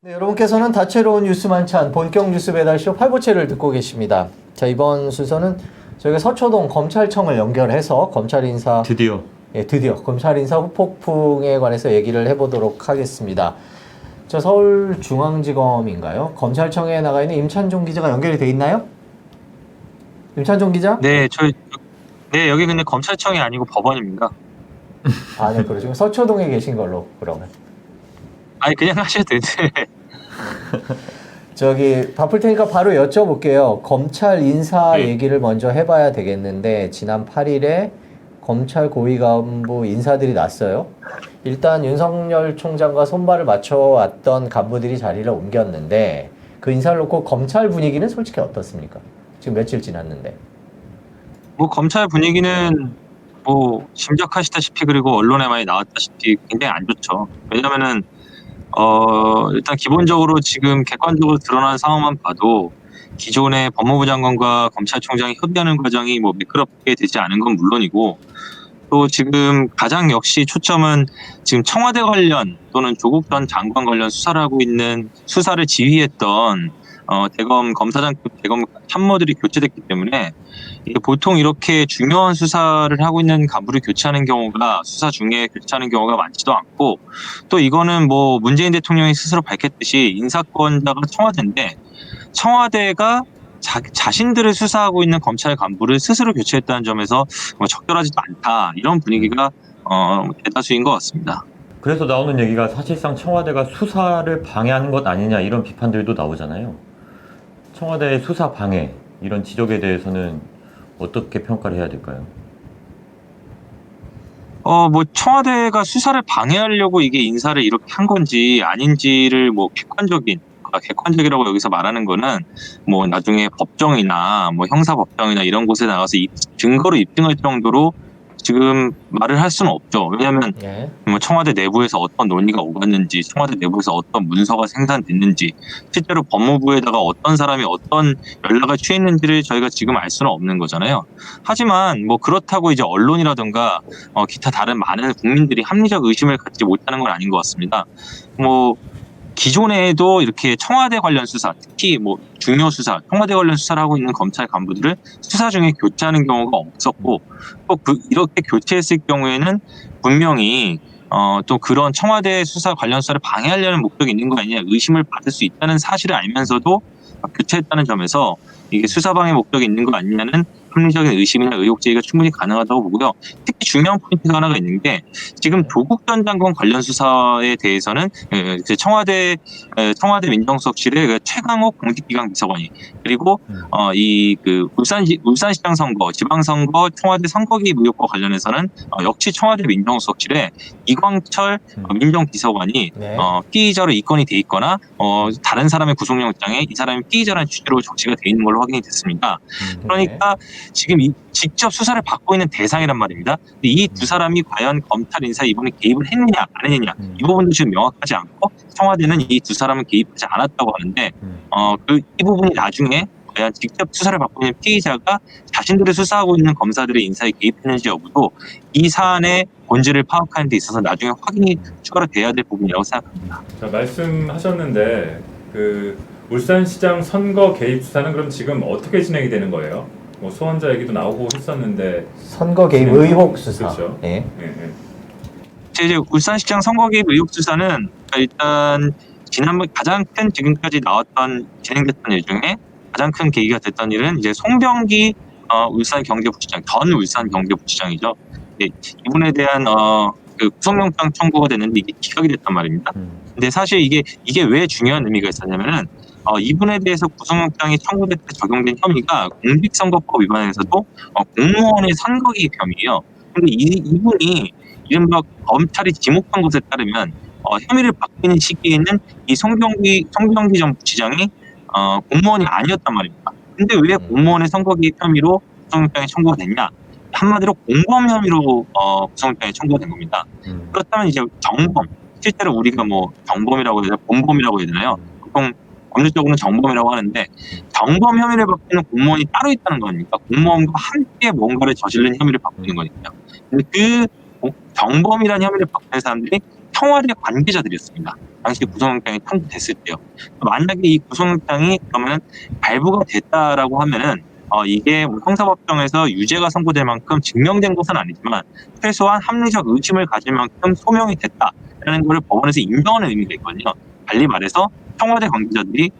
네, 여러분께서는 다채로운 뉴스 만찬 본격 뉴스 배달쇼 8부체를 듣고 계십니다. 자, 이번 순서는 저희가 서초동 검찰청을 연결해서 검찰 인사 드디어 검찰 인사 후폭풍에 관해서 얘기를 해보도록 하겠습니다. 저 서울중앙지검인가요? 검찰청에 나가 있는 임찬종 기자가 연결이 돼 있나요? 임찬종 기자? 네, 여기 근데 검찰청이 아니고 법원입니다. 아, 네, 그러죠. 서초동에 계신 걸로 그러면. 아니 그냥 하셔도 되는데. 저기 바쁠 테니까 바로 여쭤볼게요. 검찰 인사 얘기를 먼저 해봐야 되겠는데 지난 8일에 검찰 고위 간부 인사들이 났어요. 일단 윤석열 총장과 손발을 맞춰왔던 간부들이 자리를 옮겼는데 그 인사를 놓고 검찰 분위기는 솔직히 어떻습니까? 지금 며칠 지났는데. 뭐 검찰 분위기는 뭐 짐작하시다시피 그리고 언론에 많이 나왔다시피 굉장히 안 좋죠. 왜냐면은 일단 기본적으로 지금 객관적으로 드러난 상황만 봐도 기존의 법무부 장관과 검찰총장이 협의하는 과정이 뭐 매끄럽게 되지 않은 건 물론이고 또 지금 가장 역시 초점은 지금 청와대 관련 또는 조국 전 장관 관련 수사를 하고 있는 수사를 지휘했던 대검 검사장급 대검 참모들이 교체됐기 때문에 이게 보통 이렇게 중요한 수사를 하고 있는 간부를 교체하는 경우가 수사 중에 교체하는 경우가 많지도 않고 또 이거는 뭐 문재인 대통령이 스스로 밝혔듯이 인사권자가 청와대인데 청와대가 자신들을 수사하고 있는 검찰 간부를 스스로 교체했다는 점에서 뭐 적절하지도 않다 이런 분위기가 대다수인 것 같습니다. 그래서 나오는 얘기가 사실상 청와대가 수사를 방해하는 것 아니냐 이런 비판들도 나오잖아요. 청와대의 수사 방해 이런 지적에 대해서는 어떻게 평가를 해야 될까요? 뭐 청와대가 수사를 방해하려고 이게 인사를 이렇게 한 건지 아닌지를 뭐 객관적이라고 여기서 말하는 거는 뭐 나중에 법정이나 뭐 형사법정이나 이런 곳에 나가서 증거로 입증할 정도로 지금 말을 할 수는 없죠. 왜냐하면 뭐 청와대 내부에서 어떤 논의가 오갔는지, 청와대 내부에서 어떤 문서가 생산됐는지, 실제로 법무부에다가 어떤 사람이 어떤 연락을 취했는지를 저희가 지금 알 수는 없는 거잖아요. 하지만 뭐 그렇다고 이제 언론이라든가 기타 다른 많은 국민들이 합리적 의심을 갖지 못하는 건 아닌 것 같습니다. 뭐 기존에도 이렇게 청와대 관련 수사, 특히 뭐 중요 수사, 청와대 관련 수사를 하고 있는 검찰 간부들을 수사 중에 교체하는 경우가 없었고, 또 이렇게 교체했을 경우에는 분명히 또 그런 청와대 수사 관련 수사를 방해하려는 목적이 있는 거 아니냐 의심을 받을 수 있다는 사실을 알면서도 교체했다는 점에서 이게 수사 방해 목적이 있는 거 아니냐는 합리적인 의심이나 의혹 제기가 충분히 가능하다고 보고요. 특히 중요한 포인트가 하나가 있는 게 지금 조국 전 장관 관련 수사에 대해서는 청와대 민정수석실의 최강욱 공직기강 비서관이 그리고 이 그 울산시장 선거, 지방선거 청와대 선거개입 의혹과 관련해서는 역시 청와대 민정수석실에 이광철 민정비서관이 피의자로 입건이 돼 있거나 다른 사람의 구속영장에 이 사람이 피의자라는 취지로 적시가 돼 있는 걸로 확인이 됐습니다. 그러니까 지금 직접 수사를 받고 있는 대상이란 말입니다. 근데 이 두 사람이 과연 검찰 인사에 이번에 개입을 했느냐 안 했느냐 이 부분도 지금 명확하지 않고 청와대는 이 두 사람은 개입하지 않았다고 하는데 이 부분이 나중에 과연 직접 수사를 받고 있는 피의자가 자신들을 수사하고 있는 검사들의 인사에 개입했는지 여부도 이 사안의 본질을 파악하는 데 있어서 나중에 확인이 추가로 돼야 될 부분이라고 생각합니다. 자, 말씀하셨는데 그 울산시장 선거 개입 수사는 그럼 지금 어떻게 진행이 되는 거예요? 뭐 소환자 얘기도 나오고 했었는데 선거 개입 의혹 수사. 그렇죠. 네. 이제 울산시장 선거 개입 의혹 수사는 일단 지난번 가장 큰 지금까지 나왔던 진행됐던 일 중에 가장 큰 계기가 됐던 일은 이제 송병기 울산경제부시장 전 울산경제부시장이죠. 이분에 대한 그 구속영장 청구가 됐는데 이게 기각이 됐단 말입니다. 근데 사실 이게 왜 중요한 의미가 있었냐면은 이분에 대해서 구속영장이 청구될 때 적용된 혐의가 공직선거법 위반에서도 공무원의 선거개입 혐의예요. 근데 이분이 이른바 검찰이 지목한 것에 따르면 혐의를 받고 있는 시기에는 이 송병기 전 부시장이 공무원이 아니었단 말입니다. 근데 왜 공무원의 선거 개입 혐의로 구속영장이 청구가 됐냐? 한마디로 공범 혐의로 구속영장이 청구가 된 겁니다. 그렇다면 이제 정범, 실제로 우리가 뭐 정범이라고 해야 되나, 본범이라고 해야 되나요? 보통 법률적으로는 정범이라고 하는데 정범 혐의를 받고 있는 공무원이 따로 있다는 거니까 공무원과 함께 뭔가를 저지른 혐의를 받고 있는 거니까요. 근데 그 정범이라는 혐의를 받고 있는 사람들이 청와대 관계자들이었습니다. 당시 구속영장이 청구됐을 때요. 만약에 이 구속영장이 그러면 발부가 됐다라고 하면은 이게 뭐 형사법정에서 유죄가 선고될 만큼 증명된 것은 아니지만 최소한 합리적 의심을 가질 만큼 소명이 됐다라는 것을 법원에서 인정하는 의미가 있거든요. 달리 말해서 청와대 관계자들이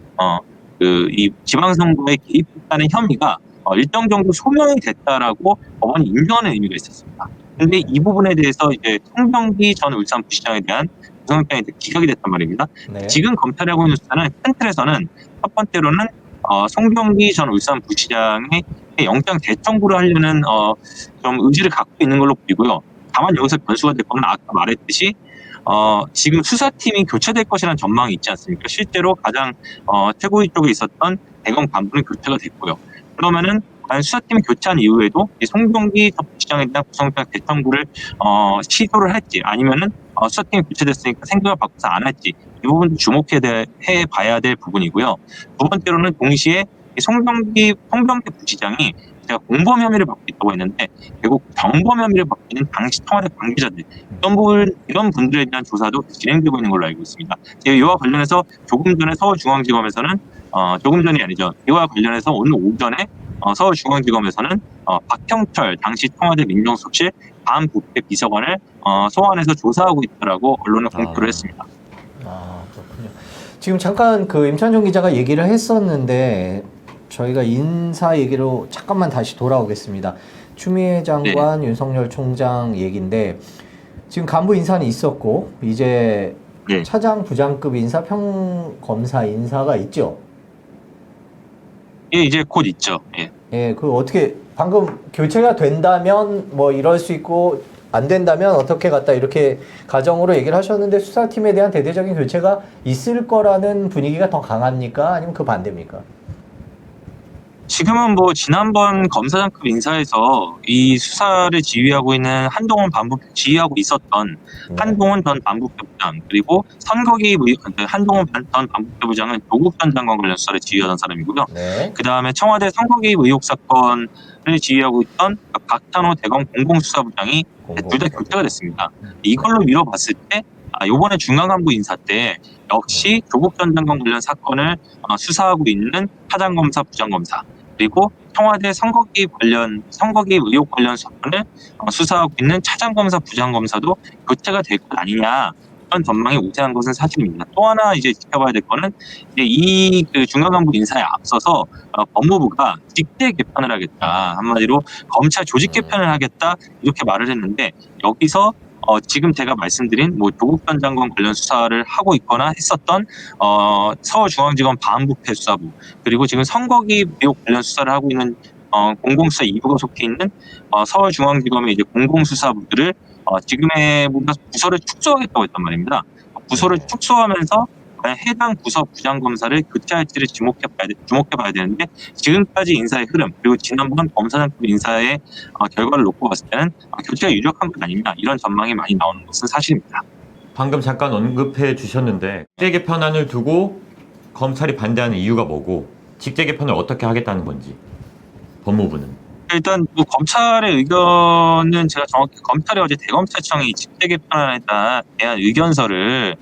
이 지방선거에 개입했다는 혐의가 일정 정도 소명이 됐다라고 법원이 인정하는 의미가 있었습니다. 근데 이 부분에 대해서 이제 송병기 전 울산부시장에 대한 구속영장이 기각이 됐단 말입니다. 네. 지금 검찰이 하고 있는 수사는 큰 틀에서는 첫 번째로는 송병기 전 울산부시장의 영장 재청구를 하려는 좀 의지를 갖고 있는 걸로 보이고요. 다만 여기서 변수가 될 거는 아까 말했듯이 지금 수사팀이 교체될 것이라는 전망이 있지 않습니까? 실제로 가장 최고위 쪽에 있었던 대검 간부는 교체가 됐고요. 그러면은 과연 수사팀이 교체한 이후에도 이 송병기 전 부시장에 대한 구속영장 재청구를 시도를 할지 아니면은 수사팀이 교체됐으니까 생각을 바꿔서 안 할지 이 부분도 주목해 봐야 될 부분이고요. 두 번째로는 동시에 이 송병기 부시장이 제가 공범 혐의를 받고 있다고 했는데 결국 경범 혐의를 받고 있는 당시 청와대 관계자들 이런 분들에 대한 조사도 진행되고 있는 걸로 알고 있습니다. 이와 관련해서 조금 전에 서울중앙지검에서는 조금 전이 아니죠. 이와 관련해서 오늘 오전에 서울중앙지검에서는 박형철 당시 청와대 민정수석실 반부패 비서관을 소환해서 조사하고 있다라고 언론에 공표를 했습니다. 그렇군요. 지금 잠깐 그 임찬종 기자가 얘기를 했었는데 저희가 인사 얘기로 잠깐만 다시 돌아오겠습니다. 추미애 장관, 윤석열 총장 얘기인데 지금 간부 인사는 있었고 이제 차장, 부장급 인사, 평검사 인사가 있죠. 예, 이제 곧 있죠. 예. 예, 그 어떻게 방금 교체가 된다면 뭐 이럴 수 있고 안 된다면 어떻게 갔다 이렇게 가정으로 얘기를 하셨는데 수사팀에 대한 대대적인 교체가 있을 거라는 분위기가 더 강합니까? 아니면 그 반대입니까? 지금은 뭐 지난번 검사장급 인사에서 이 수사를 지휘하고 있는 한동훈 지휘하고 있었던 한동훈 전 반부패부장 그리고 한동훈 전 반부패부장은 조국 전 장관 관련 수사를 지휘하던 사람이고요. 그 다음에 청와대 선거개입 의혹 사건을 지휘하고 있던 박찬호 대검 공공수사부장이 둘 다 교체가 됐습니다. 이걸로 미뤄봤을 때 이번에 중앙간부 인사 때 역시 조국 전 장관 관련 사건을 수사하고 있는 차장검사, 부장검사 그리고 청와대 선거개입 의혹 관련 사건을 수사하고 있는 차장검사, 부장검사도 교체가 될 것 아니냐 이런 전망이 우세한 것은 사실입니다. 또 하나 이제 지켜봐야 될 거는 이제 그 중앙간부 인사에 앞서서 법무부가 직제 개편을 하겠다 한마디로 검찰 조직 개편을 하겠다 이렇게 말을 했는데 여기서 지금 제가 말씀드린 뭐 조국 전 장관 관련 수사를 하고 있거나 했었던 서울중앙지검 반부패 수사부 그리고 지금 선거개입 의혹 관련 수사를 하고 있는 공공수사 2부가 속해 있는 서울중앙지검의 이제 공공수사부들을 지금의 부서를 축소하겠다고 했단 말입니다. 부서를 축소하면서 해당 부서 부장검사를 교체할지를 주목해봐야 되는데 지금까지 인사의 흐름 그리고 지난번 검사장급 인사의 결과를 놓고 봤을 때는 교체가 유력한 것 아니냐 이런 전망이 많이 나오는 것은 사실입니다. 방금 잠깐 언급해 주셨는데 직제 개편안을 두고 검찰이 반대하는 이유가 뭐고 직제 개편을 어떻게 하겠다는 건지 법무부는 일단 뭐 검찰의 의견은 제가 정확히 검찰이 어제 대검찰청이 직제 개편안에 대한 의견서를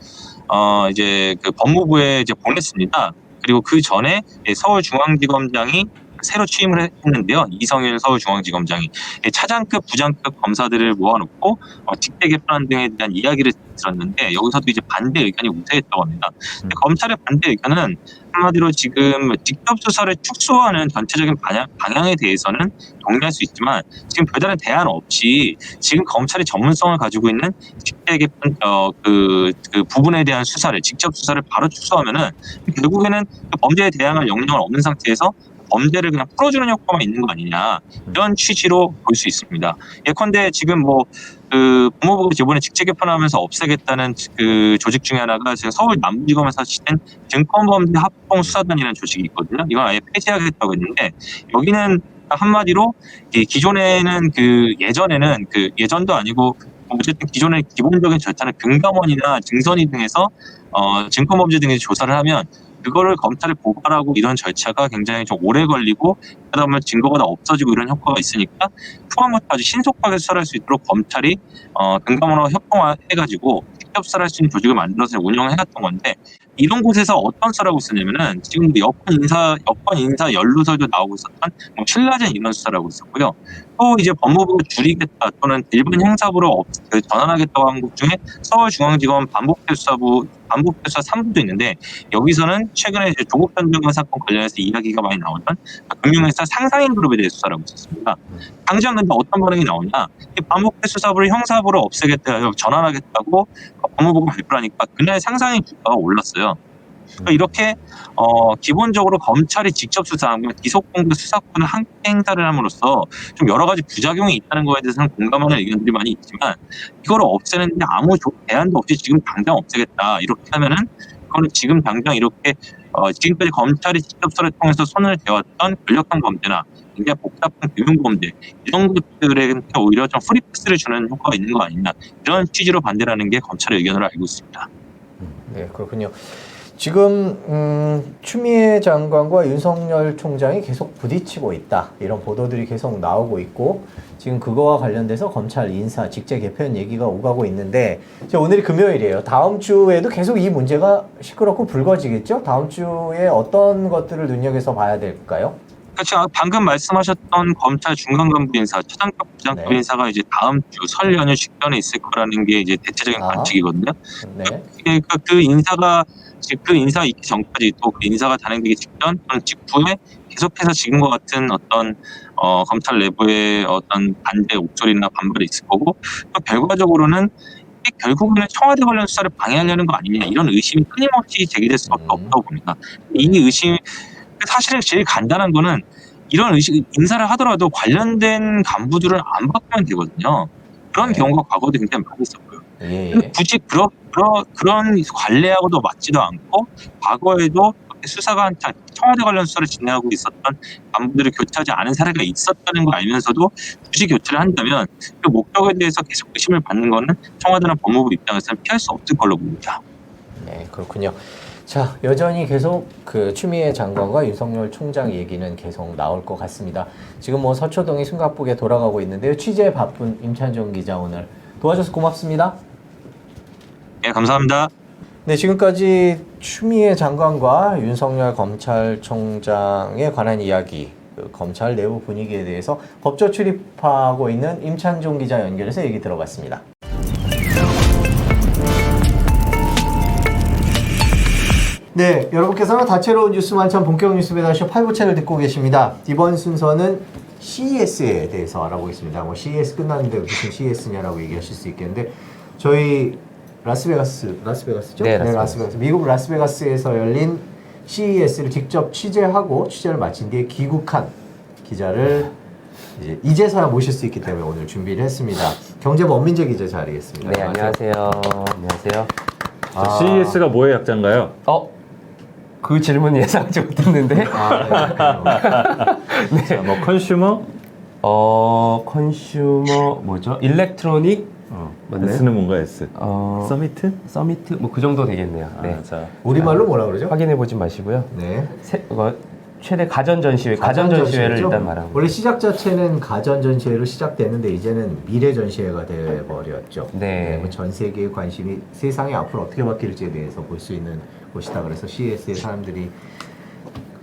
이제 그 법무부에 이제 보냈습니다. 그리고 그 전에 서울중앙지검장이 새로 취임을 했는데요. 이성윤 서울중앙지검장이 차장급, 부장급 검사들을 모아놓고 직제 개편안 등에 대한 이야기를 들었는데 여기서도 이제 반대 의견이 우세했다고 합니다. 근데 검찰의 반대 의견은 한마디로 지금 직접 수사를 축소하는 전체적인 방향에 대해서는 동의할 수 있지만 지금 별다른 대안 없이 지금 검찰이 전문성을 가지고 있는 직제 개편 그 부분에 대한 수사를 직접 수사를 바로 축소하면은 결국에는 그 범죄에 대항할 역량을 없는 상태에서 범죄를 그냥 풀어주는 효과만 있는 거 아니냐 이런 취지로 볼 수 있습니다. 예컨대 지금 그 법무부가 이번에 직제 개편하면서 없애겠다는 그 조직 중에 하나가 지금 서울 남부지검에서 시된 증권범죄 합동수사단이라는 조직이 있거든요. 이건 아예 폐지하겠다고 했는데 여기는 한마디로 기존에는 예전도 아니고 어쨌든 기존의 기본적인 절차는 금감원이나 증선위 등에서 증권범죄 등에서 조사를 하면 그거를 검찰에 고발하고 이런 절차가 굉장히 좀 오래 걸리고 그러다 보면 증거가 다 없어지고 이런 효과가 있으니까 초반부터 아주 신속하게 수사할 수 있도록 검찰이 금감원과 협동해가지고 직접 수사할 수 있는 조직을 만들어서 운영해왔던 건데 이런 곳에서 어떤 수사라고 쓰냐면은 지금 여권 인사 연루설도 나오고 있었던 뭐 신라젠 이런 수사를 하고 있었고요. 또 이제 법무부가 줄이겠다 또는 일반 형사부로 전환하겠다고 한 곳 중에 서울중앙지검 반부패수사 3부도 있는데 여기서는 최근에 이제 조국 전 장관 사건 관련해서 이야기가 많이 나오던 금융회사 상상인 그룹에 대해 수사를 하고 있었습니다. 당장 근데 어떤 반응이 나오냐? 이 반부패수사부를 형사부로 없애겠다, 전환하겠다고 법무부가 발표를 하니까 그날 상상인 주가가 올랐어요. 그러니까 이렇게 기본적으로 검찰이 직접 수사하고 기소공개 수사권을 함께 행사를 함으로써 좀 여러 가지 부작용이 있다는 거에 대해서는 공감하는 의견들이 많이 있지만 이거를 없애는데 아무 대안도 없이 지금 당장 없애겠다 이렇게 하면은 그거는 지금 당장 이렇게 지금까지 검찰이 직접 수사를 통해서 손을 대왔던 권력형 범죄나 굉장히 복잡한 금융범죄 이런 것들에 오히려 좀 프리패스를 주는 효과가 있는 거 아니냐 이런 취지로 반대라는 게 검찰의 의견으로 알고 있습니다. 네, 그렇군요. 지금 추미애 장관과 윤석열 총장이 계속 부딪히고 있다. 이런 보도들이 계속 나오고 있고 지금 그거와 관련돼서 검찰 인사 직제 개편 얘기가 오가고 있는데 이제 오늘이 금요일이에요. 다음 주에도 계속 이 문제가 시끄럽고 불거지겠죠? 다음 주에 어떤 것들을 눈여겨서 봐야 될까요? 그렇죠. 방금 말씀하셨던 검찰 중간 간부 인사, 차장급, 부장급 네. 인사가 이제 다음 주 설 연휴 직전에 있을 거라는 게 이제 대체적인 관측이거든요. 네. 그러니까 그 인사가 있기 전까지 또 그 인사가 단행되기 직전 또는 직후에 계속해서 지금과 같은 어떤 검찰 내부의 어떤 반대 목소리나 반발이 있을 거고 또 결과적으로는 결국에는 청와대 관련 수사를 방해하려는 거 아니냐 이런 의심이 끊임없이 제기될 수밖에 없다고 봅니다. 이 의심 사실은 제일 간단한 거는 이런 인사를 하더라도 관련된 간부들은 안 바꾸면 되거든요. 그런 네. 경우가 과거에도 굉장히 많이 있었고요. 예. 굳이 그런 관례하고도 맞지도 않고 과거에도 수사가 청와대 관련 수사를 진행하고 있었던 간부들을 교체하지 않은 사례가 있었다는 걸 알면서도 굳이 교체를 한다면 그 목적에 대해서 계속 의심을 받는 거는 청와대나 법무부 입장에서는 피할 수 없을 걸로 봅니다. 네, 그렇군요. 자, 여전히 계속 그 추미애 장관과 윤석열 총장 얘기는 계속 나올 것 같습니다. 지금 뭐 서초동이 숨가쁘게 돌아가고 있는데요. 취재 바쁜 임찬종 기자 오늘 도와줘서 고맙습니다. 네, 감사합니다. 네, 지금까지 추미애 장관과 윤석열 검찰총장에 관한 이야기, 그 검찰 내부 분위기에 대해서 법조 출입하고 있는 임찬종 기자 연결해서 얘기 들어봤습니다. 네, 여러분께서는 다채로운 뉴스 만찬 본격 뉴스 배달쇼 8부채를 듣고 계십니다. 이번 순서는 CES에 대해서 알아보겠습니다. 뭐 CES 끝났는데 무슨 CES냐라고 얘기하실 수 있겠는데 저희 라스베가스죠? 네, 라스베가스. 미국 라스베가스에서 열린 CES를 직접 취재를 마친 뒤에 귀국한 기자를 이제서야 모실 수 있기 때문에 오늘 준비를 했습니다. 경제부 엄민재 기자 자리겠습니다. 네, 안녕하세요. 안녕하세요. CES가 뭐의 약자인가요? 그 질문 예상하지 못했는데. 네. 네. 자, 뭐 컨슈머? 컨슈머 뭐죠? 일렉트로닉? 맞나요? S는 뭔가 S? 서미트? 서미트? 뭐 그 정도 되겠네요. 네. 자, 우리말로 뭐라 그러죠? 확인해 보지 마시고요. 네. 최대 가전 전시회를 일단 말하고. 원래 시작 자체는 가전 전시회로 시작됐는데 이제는 미래 전시회가 돼 버렸죠. 네. 뭐전 세계의 관심이 세상이 앞으로 어떻게 바뀔지에 대해서 볼 수 있는 곳이다. 그래서 CES에 사람들이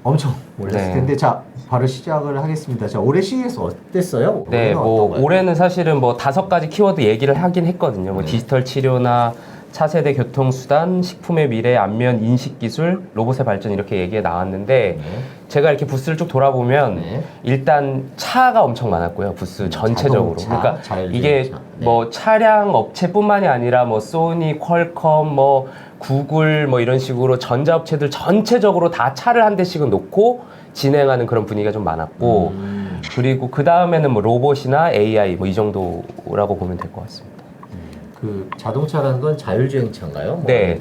엄청 몰렸을 네. 텐데 자 바로 시작을 하겠습니다. 자 올해 CES 어땠어요? 네, 올해는 뭐 어떤가요? 올해는 사실은 뭐 5가지 키워드 얘기를 하긴 했거든요. 뭐 네. 디지털 치료나 차세대 교통수단, 식품의 미래, 안면 인식 기술, 로봇의 발전 이렇게 얘기가 나왔는데 네. 제가 이렇게 부스를 쭉 돌아보면 네. 일단 차가 엄청 많았고요. 부스 전체적으로. 자동차, 그러니까 자율주행차. 이게 네. 뭐 차량 업체뿐만이 아니라 뭐 소니, 퀄컴, 뭐 구글 뭐 이런 식으로 전자업체들 전체적으로 다 차를 한 대씩은 놓고 진행하는 그런 분위기가 좀 많았고 그리고 그 다음에는 뭐 로봇이나 AI 뭐 이 정도라고 보면 될 것 같습니다. 그 자동차라는 건 자율주행차인가요? 뭐 네.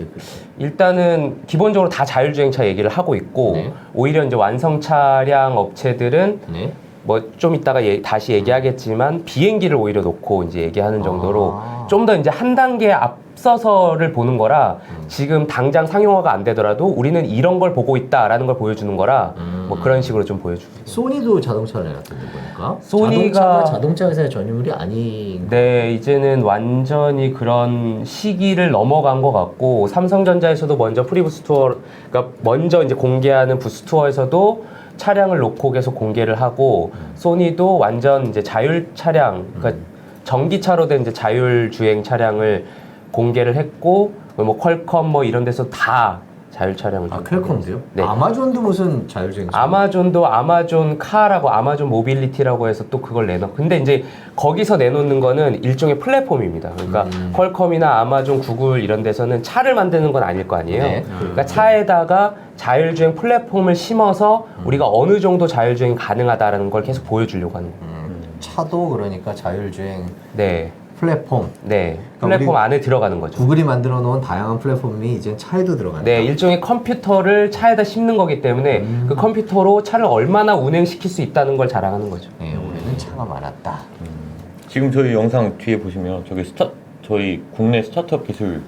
일단은 기본적으로 다 자율주행차 얘기를 하고 있고 네. 오히려 이제 완성 차량 업체들은 네. 뭐 좀 이따가 다시 얘기하겠지만 비행기를 오히려 놓고 이제 얘기하는 정도로 좀 더 이제 한 단계 앞서서를 보는 거라 지금 당장 상용화가 안 되더라도 우리는 이런 걸 보고 있다라는 걸 보여주는 거라 뭐 그런 식으로 좀 보여주고. 소니도 자동차를 내놨던데 보니까. 소니가 자동차 회사의 전유물이 아닌. 네, 이제는 완전히 그런 시기를 넘어간 것 같고 삼성전자에서도 먼저 프리부스 투어, 그러니까 먼저 이제 공개하는 부스 투어에서도 차량을 놓고 계속 공개를 하고 소니도 완전 이제 자율 차량, 그러니까 전기차로 된 이제 자율 주행 차량을 공개를 했고 뭐 퀄컴 뭐 이런 데서 다 자율 차량을. 퀄컴도요? 네. 아마존도 무슨 자율주행? 아마존도 아마존 카라고 아마존 모빌리티라고 해서 또 그걸 근데 이제 거기서 내놓는 거는 일종의 플랫폼입니다. 그러니까 퀄컴이나 아마존, 구글 이런 데서는 차를 만드는 건 아닐 거 아니에요. 네. 그러니까 차에다가 자율주행 플랫폼을 심어서 우리가 어느 정도 자율주행이 가능하다라는 걸 계속 보여주려고 하는 거예요. 차도 그러니까 자율주행 네. 플랫폼. 네. 그러니까 플랫폼 안에 들어가는 거죠. 구글이 만들어 놓은 다양한 플랫폼이 이제 차에도 들어간다. 네, 일종의 컴퓨터를 차에다 심는 거기 때문에 그 컴퓨터로 차를 얼마나 운행시킬 수 있다는 걸 자랑하는 거죠. 네, 올해는 차가 많았다. 지금 저희 영상 뒤에 보시면 저희 국내 스타트업 기술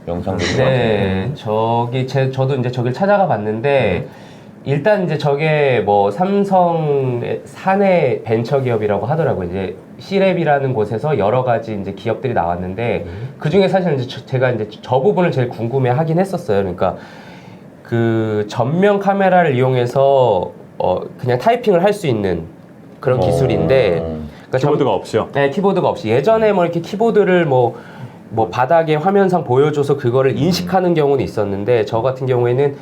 영상들이 네, 저도 이제 저길 찾아가 봤는데 일단 이제 저게 뭐 삼성의 사내 벤처 기업이라고 하더라고요. 이제 C랩이라는 곳에서 여러 가지 이제 기업들이 나왔는데 그 중에 사실 이제 제가 이제 저 부분을 제일 궁금해 하긴 했었어요. 그러니까 그 전면 카메라를 이용해서 그냥 타이핑을 할 수 있는 그런 기술인데 그러니까 키보드가 없이요? 네, 키보드가 없이. 예전에 뭐 이렇게 키보드를 뭐 바닥에 화면상 보여줘서 그거를 인식하는 경우는 있었는데 저 같은 경우에는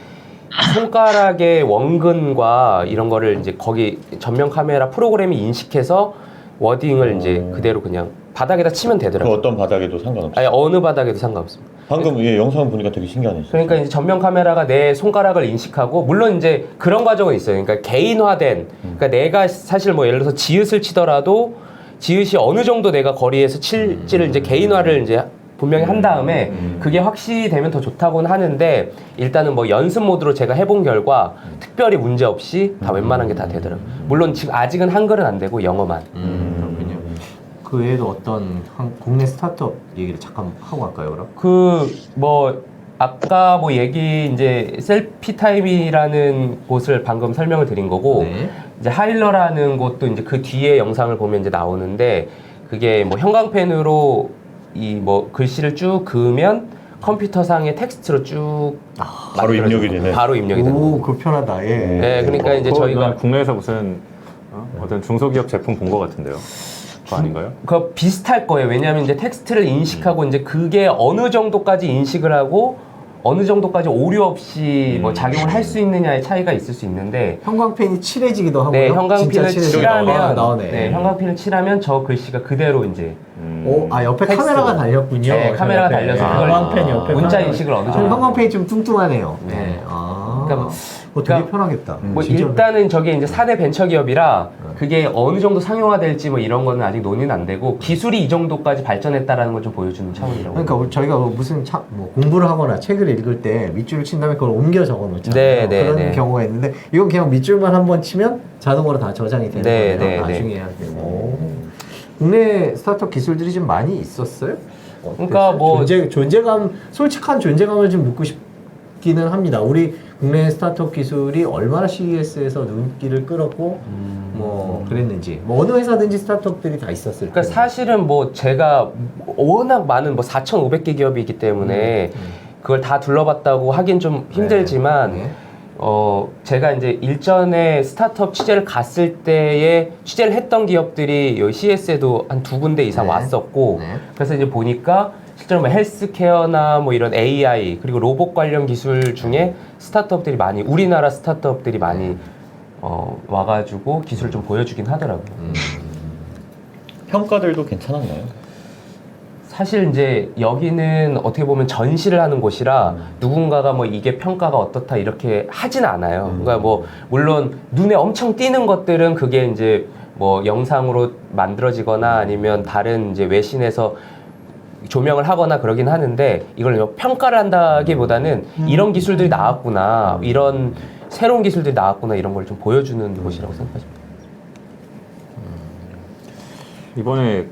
손가락의 원근과 이런 거를 이제 거기 전면 카메라 프로그램이 인식해서 워딩을 이제 그대로 그냥 바닥에다 치면 그 되더라고요. 어떤 바닥에도 상관없어요. 아니, 어느 바닥에도 상관없습니다. 방금 영상 보니까 되게 신기하네요. 그러니까 이제 전면 카메라가 내 손가락을 인식하고 물론 이제 그런 과정은 있어요. 그러니까 개인화된 그러니까 내가 사실 뭐 예를 들어서 지읒을 치더라도 지읒이 어느 정도 내가 거리에서 칠지를 이제 개인화를 이제 분명히 한 다음에 그게 확실히 되면 더 좋다고는 하는데 일단은 뭐 연습 모드로 제가 해본 결과 특별히 문제 없이 다 웬만한 게 다 되더라고요. 물론 지금 아직은 한글은 안 되고 영어만. 그렇군요. 그 외에도 어떤 국내 스타트업 얘기를 잠깐 하고 갈까요, 그럼? 그 뭐 아까 뭐 얘기 이제 셀피 타임이라는 곳을 방금 설명을 드린 거고 네. 이제 하일러라는 곳도 이제 그 뒤에 영상을 보면 이제 나오는데 그게 뭐 형광펜으로 이 뭐 글씨를 쭉 그으면 컴퓨터상의 텍스트로 쭉 바로 입력이 되네. 바로 입력이 되는. 오, 그거 편하다. 예. 네, 그러니까 이제 저희가 국내에서 무슨 어떤 중소기업 제품 본 것 같은데요. 그거 아닌가요? 그 비슷할 거예요. 왜냐하면 이제 텍스트를 인식하고 이제 그게 어느 정도까지 인식을 하고 어느 정도까지 오류 없이 뭐 작용을 할 수 있느냐의 차이가 있을 수 있는데 형광펜이 칠해지기도 하고요. 네, 형광펜을 진짜 칠하면 나오네. 네, 형광펜을 칠하면 저 글씨가 그대로 이제 오, 옆에 텍스트로. 카메라가 달렸군요. 네, 카메라가 옆에. 달려서 그걸 형광펜 옆에 문자 카메라. 인식을 어느 저 정도. 형광펜이 좀 뚱뚱하네요. 네. 네. 그러니까 되게 그러니까 편하겠다. 뭐 진짜. 일단은 저게 이제 사내 벤처 기업이라 그게 어느 정도 상용화될지 뭐 이런 거는 아직 논의는 안 되고 기술이 이 정도까지 발전했다라는 걸 좀 보여주는 차원이라고. 그러니까 저희가 무슨 뭐 공부를 하거나 책을 읽을 때 밑줄을 친 다음에 그걸 옮겨 적어 놓잖아요. 네, 네, 그런 네. 경우가 있는데 이건 그냥 밑줄만 한번 치면 자동으로 다 저장이 되는 네, 거예요. 네, 나중에 해야 되고. 국내 스타트업 기술들이 좀 많이 있었어요? 그러니까 뭐 존재감, 솔직한 존재감을 좀 묻고 싶기는 합니다. 우리 국내 스타트업 기술이 얼마나 CES에서 눈길을 끌었고 뭐 그랬는지 뭐 어느 회사든지 스타트업들이 다 있었을 그러니까 텐데. 사실은 뭐 제가 워낙 많은 뭐 4,500개 기업이기 때문에 그걸 다 둘러봤다고 하긴 좀 힘들지만 네. 제가 이제 일전에 스타트업 취재를 갔을 때에 취재를 했던 기업들이 여기 CS에도 한 2군데 이상 네. 왔었고 네. 그래서 이제 보니까 실제로 뭐 헬스케어나 뭐 이런 AI 그리고 로봇 관련 기술 중에 스타트업들이 많이 우리나라 스타트업들이 많이 와가지고 기술을 좀 보여주긴 하더라고요. 평가들도 괜찮았나요? 사실 이제 여기는 어떻게 보면 전시를 하는 곳이라 누군가가 뭐 이게 평가가 어떻다 이렇게 하진 않아요. 그러니까 뭐 물론 눈에 엄청 띄는 것들은 그게 이제 뭐 영상으로 만들어지거나 아니면 다른 이제 외신에서 조명을 하거나 그러긴 하는데 이걸 평가를 한다기보다는 이런 기술들이 나왔구나, 이런 새로운 기술들이 나왔구나 이런 걸 좀 보여주는 곳이라고 생각하십니다. 이번에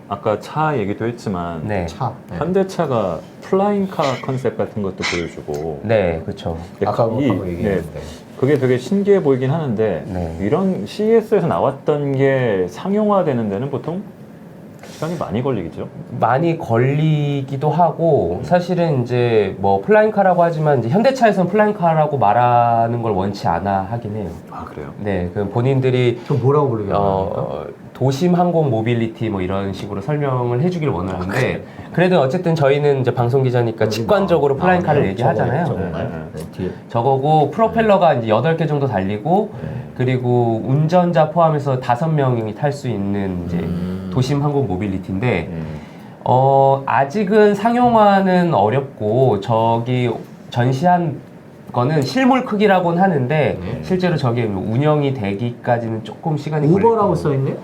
아까 차 얘기도 했지만 네. 차. 네. 현대차가 플라잉카 컨셉 같은 것도 보여주고 네, 그렇죠. 아까 이- 하고 얘기했는데. 그게 되게 신기해 보이긴 하는데 네. 이런 CES에서 나왔던 게 상용화되는 데는 보통 시간이 많이 걸리겠죠? 많이 걸리기도 하고 사실은 이제 뭐 플라잉카라고 하지만 이제 현대차에서는 플라잉카라고 말하는 걸 원치 않아 하긴 해요. 아 그래요? 네, 그 본인들이 좀 뭐라고 부르게 도심 항공 모빌리티 뭐 이런 식으로 설명을 해주길 원하는데 그래도 어쨌든 저희는 이제 방송 기자니까 직관적으로 플라잉카를 얘기하잖아요. 저건가요? 네. 네, 뒤에. 저거고 프로펠러가 이제 8개 정도 달리고 그리고 운전자 포함해서 5명이 탈 수 있는 이제 도심 항공 모빌리티인데 아직은 상용화는 어렵고 저기 전시한 거는 실물 크기라고는 하는데 실제로 저게 운영이 되기까지는 조금 시간이 걸릴 우버라고 거고. 써 있네요.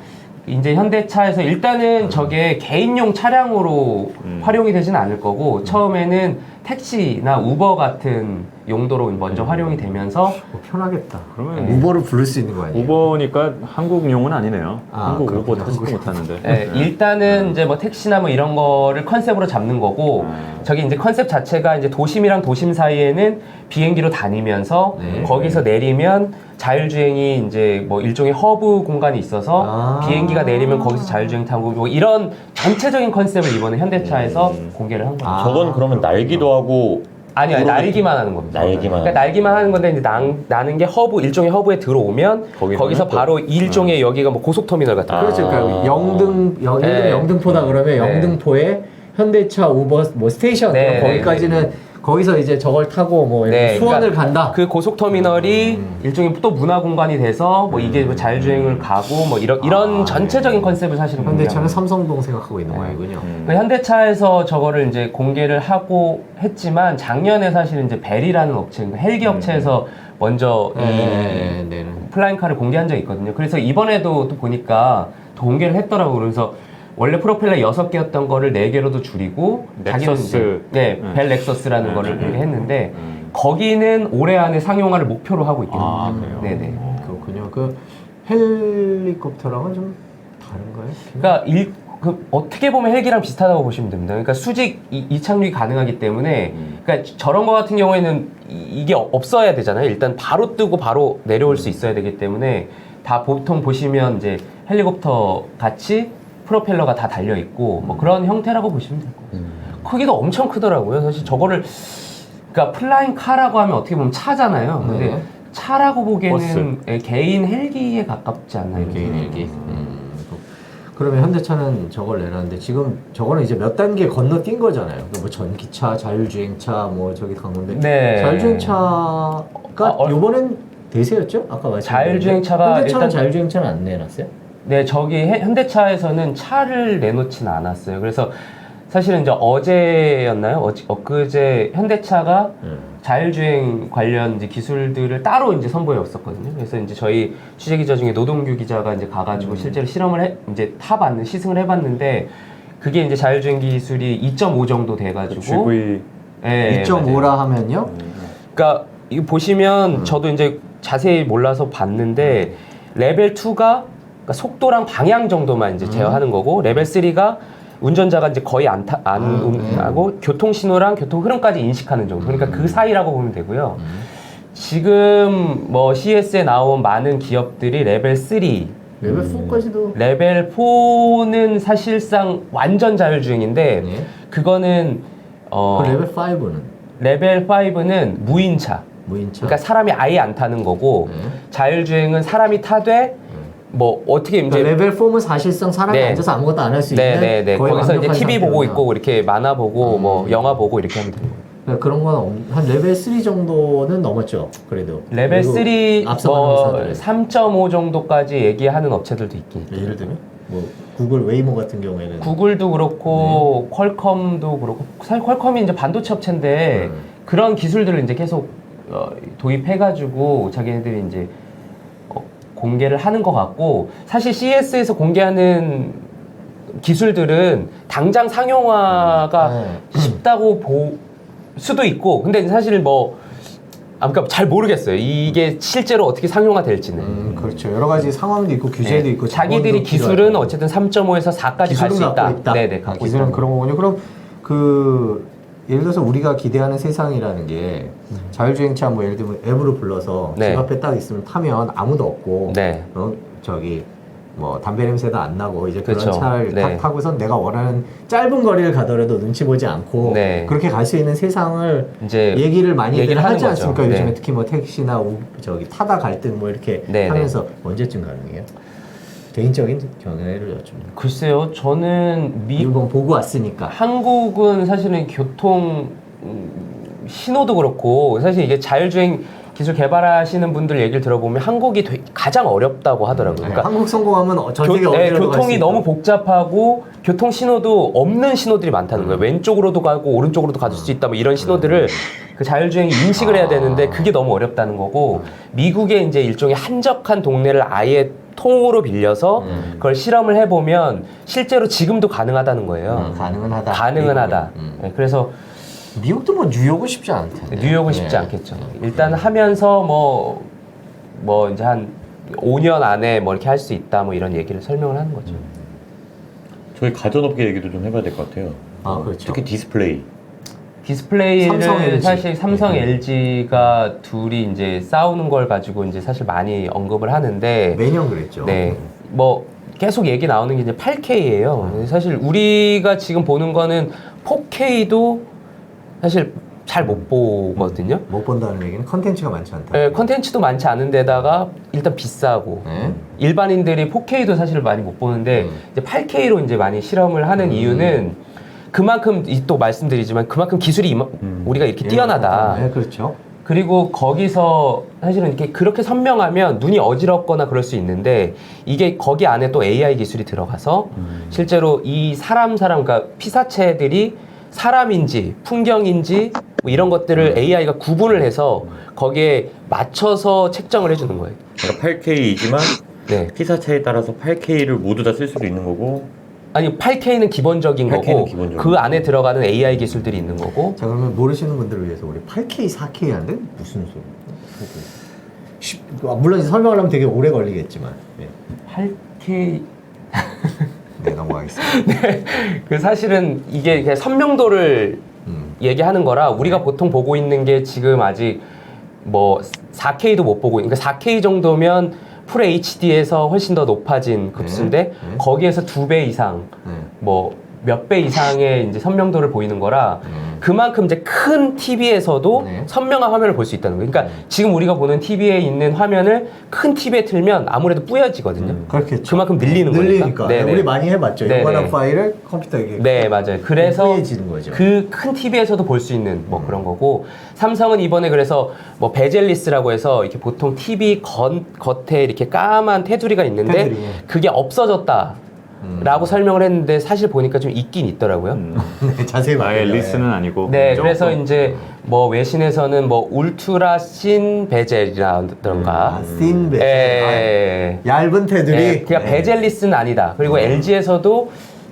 이제 현대차에서 일단은 저게 개인용 차량으로 활용이 되지는 않을 거고 처음에는 택시나 우버 같은 용도로 먼저 활용이 되면서 편하겠다. 그러면 우버를 부를 수 있는 거 아니에요? 우버니까 한국용은 아니네요. 아, 한국 우버 그렇구나. 타지도 못하는데. 네, 일단은 이제 뭐 택시나 뭐 이런 거를 컨셉으로 잡는 거고 저기 이제 컨셉 자체가 이제 도심이랑 도심 사이에는 비행기로 다니면서 네. 거기서 내리면 자율주행이 이제 뭐 일종의 허브 공간이 있어서 아. 비행기가 내리면 거기서 자율주행 타고 뭐 이런 전체적인 컨셉을 이번에 현대차에서 공개를 한 거예요. 아. 저건 그러면 날기도 하고 아니요, 날기만 하는 겁니다. 날기만 그러니까 날기만 하는 건데 이제 나는 게 허브 일종의 허브에 들어오면 거기서는 거기서 또- 바로 일종의 여기가 뭐 고속터미널 같은 거. 그렇죠. 그러니까 네. 영등포다 그러면 네. 영등포에 현대차 우버 뭐 스테이션 네, 거기까지는 거기서 이제 저걸 타고 뭐 네, 수원을 그러니까 간다. 그 고속터미널이 일종의 또 문화 공간이 돼서 뭐 이게 뭐 자율주행을 가고 뭐 이런 전체적인 컨셉을 사실은 현대차는 공개한 삼성동 생각하고 있는 네. 거군요. 그러니까 현대차에서 저거를 이제 공개를 하고 했지만 작년에 사실 이제 벨이라는 업체, 그러니까 헬기 업체에서 먼저 이 네. 플라잉카를 공개한 적이 있거든요. 그래서 이번에도 또 보니까 더 공개를 했더라고요. 그래서 원래 프로펠러 6개였던 거를 4개로도 줄이고 자기는 넥서스. 이제, 네, 벨 넥서스라는 거를 그렇게 했는데 거기는 올해 안에 상용화를 목표로 하고 있긴 합니다. 아, 그래요? 네네. 그렇군요. 그 헬리콥터랑은 좀 다른가요? 그러니까 어떻게 보면 헬기랑 비슷하다고 보시면 됩니다. 그러니까 수직 이착륙이 가능하기 때문에, 그러니까 저런 거 같은 경우에는 이게 없어야 되잖아요. 일단 바로 뜨고 바로 내려올 수 있어야 되기 때문에 다 보통 보시면 이제 헬리콥터 같이 프로펠러가 다 달려 있고 뭐 그런 형태라고 보시면 될 거예요. 크기도 엄청 크더라고요. 사실 저거를 그러니까 플라잉 카라고 하면 어떻게 보면 차잖아요. 근데 네. 차라고 보기에는 개인 헬기에 가깝지 않나요? 개인 헬기. 그러면 현대차는 저걸 내놨는데 지금 저거는 이제 몇 단계 건너뛴 거잖아요. 그러니까 뭐 전기차, 자율주행차, 뭐 저기 간 건데 네. 자율주행차가 이번엔 대세였죠? 아까 말씀. 자율주행차가 현대차는 일단- 자율주행차는 안 내놨어요? 네, 저기 현대차에서는 차를 내놓지는 않았어요. 그래서 사실은 이제 어제였나요? 엊그제 현대차가 자율주행 관련 이제 기술들을 따로 이제 선보여 왔었거든요. 그래서 이제 저희 취재 기자 중에 노동규 기자가 이제 가가지고 실제로 실험을 이제 시승을 해봤는데 그게 이제 자율주행 기술이 2.5 정도 돼가지고. GV 네, 2.5라 맞아요. 하면요? 그러니까 이거 보시면 저도 이제 자세히 몰라서 봤는데 레벨 2가 그러니까 속도랑 방향 정도만 이제 제어하는 거고 레벨 3가 운전자가 이제 거의 안 하고 교통 신호랑 교통 흐름까지 인식하는 정도. 그러니까 그 사이라고 보면 되고요. 지금 뭐 CES에 나온 많은 기업들이 레벨 3, 레벨 4까지도 레벨 4는 사실상 완전 자율주행인데 네. 그거는 그 레벨 5는 레벨 5는 무인차. 무인차. 그러니까 사람이 아예 안 타는 거고 네. 자율주행은 사람이 타되 뭐 어떻게 이제 그러니까 레벨 4는 사실상 사람이 네. 앉아서 아무것도 안 할 수 있는 네네네 거의 거기서 이제 완벽한 TV 보고 상태구나. 있고 이렇게 만화 보고 뭐 영화 보고 이렇게 하면 되는 거예요. 그러니까 그런 건 한 레벨 3 정도는 넘었죠. 그래도 레벨 3 앞서가는 뭐 회사들. 3.5 정도까지 얘기하는 업체들도 있긴 있고. 예를 들면 뭐 구글 웨이모 같은 경우에는 구글도 그렇고 퀄컴도 그렇고 사실 퀄컴이 이제 반도체 업체인데 그런 기술들을 이제 계속 도입해가지고 자기네들이 이제 공개를 하는 것 같고 사실 CES에서 공개하는 기술들은 당장 상용화가 쉽다고 볼 수도 있고 근데 사실 뭐 그러니까 잘 모르겠어요. 이게 실제로 어떻게 상용화될지는. 그렇죠. 여러 가지 상황도 있고 규제도 네. 있고 자기들이 자본도 기술은 필요하고. 어쨌든 3.5에서 4까지 갈 기술은 수 있다. 갖고 있다. 네네, 갖고 기술은 있다. 그런 거군요. 그럼 그 예를 들어서 우리가 기대하는 세상이라는 게 자율주행차 뭐 예를 들면 앱으로 불러서 네. 집 앞에 딱 있으면 타면 아무도 없고 네. 저기 뭐 담배 냄새도 안 나고 이제 그런 그쵸. 차를 네. 딱 타고선 내가 원하는 짧은 거리를 가더라도 눈치 보지 않고 네. 그렇게 갈 수 있는 세상을 이제 얘기를 많이들 얘기를 하는 하지 거죠. 않습니까? 네. 요즘에 특히 뭐 택시나 저기 타다 갈등 뭐 이렇게 네, 하면서 언제쯤 가능해요? 개인적인 견해를 여쭙니다. 글쎄요, 저는 일본 보고 왔으니까. 한국은 사실은 교통 신호도 그렇고 사실 이게 자율주행 기술 개발하시는 분들 얘기를 들어보면 한국이 가장 어렵다고 하더라고요. 그러니까 한국 성공하면 전 세계 어디로도 갈수 교통이 있다. 너무 복잡하고 교통 신호도 없는 신호들이 많다는 거예요. 왼쪽으로도 가고 오른쪽으로도 갈 수 있다 뭐 이런 신호들을 그 자율주행이 인식을 해야 되는데 그게 너무 어렵다는 거고 미국의 이제 일종의 한적한 동네를 아예 통으로 빌려서 그걸 실험을 해보면 실제로 지금도 가능하다는 거예요. 가능은 하다. 가능은 하다. 네, 그래서 미국도 뭐 뉴욕은 쉽지 않을 텐데. 뉴욕은 쉽지 네. 않겠죠. 일단 하면서 뭐 이제 한 5년 안에 뭐 이렇게 할 수 있다 뭐 이런 얘기를 설명을 하는 거죠. 저희 가전업계 얘기도 좀 해봐야 될 것 같아요. 아, 그렇죠. 특히 디스플레이. 디스플레이를 삼성, LG. 사실 삼성, LG가 둘이 이제 싸우는 걸 가지고 이제 사실 많이 언급을 하는데 매년 그랬죠. 네. 뭐 계속 얘기 나오는 게 이제 8K예요. 사실 우리가 지금 보는 거는 4K도 사실 잘 못 보거든요. 못 본다는 얘기는 컨텐츠가 많지 않다. 네, 컨텐츠도 많지 않은 데다가 일단 비싸고 네. 일반인들이 4K도 사실 많이 못 보는데 이제 8K로 이제 많이 실험을 하는 이유는 그만큼 또 말씀드리지만 그만큼 기술이 우리가 이렇게 뛰어나다. 네, 그렇죠. 그리고 거기서 사실은 이렇게 그렇게 선명하면 눈이 어지럽거나 그럴 수 있는데 이게 거기 안에 또 AI 기술이 들어가서 실제로 이 사람 그러니까 피사체들이 사람인지 풍경인지 뭐 이런 것들을 AI가 구분을 해서 거기에 맞춰서 책정을 해주는 거예요. 그러니까 8K이지만 네. 피사체에 따라서 8K를 모두 다 쓸 수도 있는 거고 아니 8K는 기본적인 8K 는 거고 기본적인 그 안에 들어가는 AI 기술들이 있는 거고 자, 그러면 모르시는 분들을 위해서 우리 8K, 4K 하는데 무슨 소리? 물론 이제 설명을 하면 되게 오래 걸리겠지만. 네, 8K 네 넘어가겠습니다. 그 사실은 이게 그냥 선명도를 얘기하는 거라 우리가 보통 보고 있는 게 지금 아직 뭐 4K도 못 보고 그러니까 4K 정도면 풀 HD에서 훨씬 더 높아진 급수인데 거기에서 2배 이상 뭐 몇 배 이상의 이제 선명도를 보이는 거라 그만큼 이제 큰 TV에서도 네. 선명한 화면을 볼 수 있다는 거예요. 그러니까 지금 우리가 보는 TV에 있는 화면을 큰 TV에 틀면 아무래도 뿌여지거든요. 그렇겠죠. 그만큼 늘리는 늘리니까. 거니까. 네네. 우리 많이 해봤죠. 네네. 요만한 파일을 컴퓨터에 네, 맞아요. 그래서 뿌얘지는 거죠. 그 큰 TV에서도 볼 수 있는 뭐 그런 거고 삼성은 이번에 그래서 뭐 베젤리스라고 해서 이렇게 보통 TV 겉에 이렇게 까만 테두리가 있는데 테두리. 그게 없어졌다. 라고 설명을 했는데 사실 보니까 좀 있긴 있더라고요. 네, 자세히 아예 말해요. 리스는 아니고. 네, 조금. 그래서 이제 뭐 외신에서는 뭐 울트라 씬 베젤이라던가 아, 씬 베젤. 예. 아, 얇은 테두리. 네, 그냥 베젤리스는 아니다. 그리고 LG에서도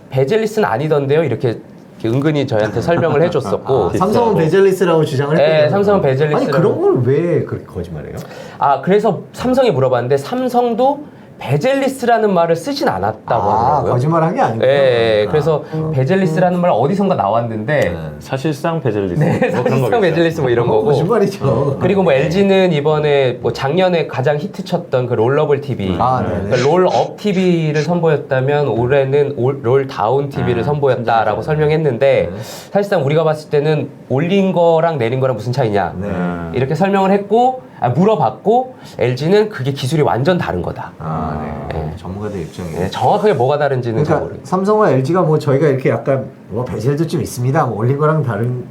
베젤리스는 아니던데요. 이렇게 은근히 저희한테 설명을 해줬었고. 삼성은 베젤리스라고 주장을 했거든요. 네, 삼성은 베젤리스라고. 아니 그런 걸 왜 그렇게 거짓말해요? 아, 그래서 삼성에 물어봤는데 삼성도 베젤리스라는 말을 쓰진 않았다고 하더라고요. 거짓말한 게 아니고. 예, 그래서 베젤리스라는 말 어디선가 나왔는데 사실상 베젤리스. 네, 뭐 그런 사실상 거겠죠. 베젤리스 뭐 이런 거고. 거짓말이죠. 그리고 뭐 LG는 이번에 뭐 작년에 가장 히트쳤던 그 롤러블 TV, 아, 네네. 그러니까 롤업 TV를 선보였다면 올해는 롤 다운 TV를 선보였다라고 설명했는데 사실상 우리가 봤을 때는 올린 거랑 내린 거랑 무슨 차이냐 네. 이렇게 설명을 했고 물어봤고 LG는 그게 기술이 완전 다른 거다. 네. 전문가들 입장에. 네, 정확하게 뭐가 다른지는 잘 그러니까 모르겠어요. 삼성과 LG가 뭐 저희가 이렇게 약간 뭐 베젤도 좀 있습니다. 뭐 올린 거랑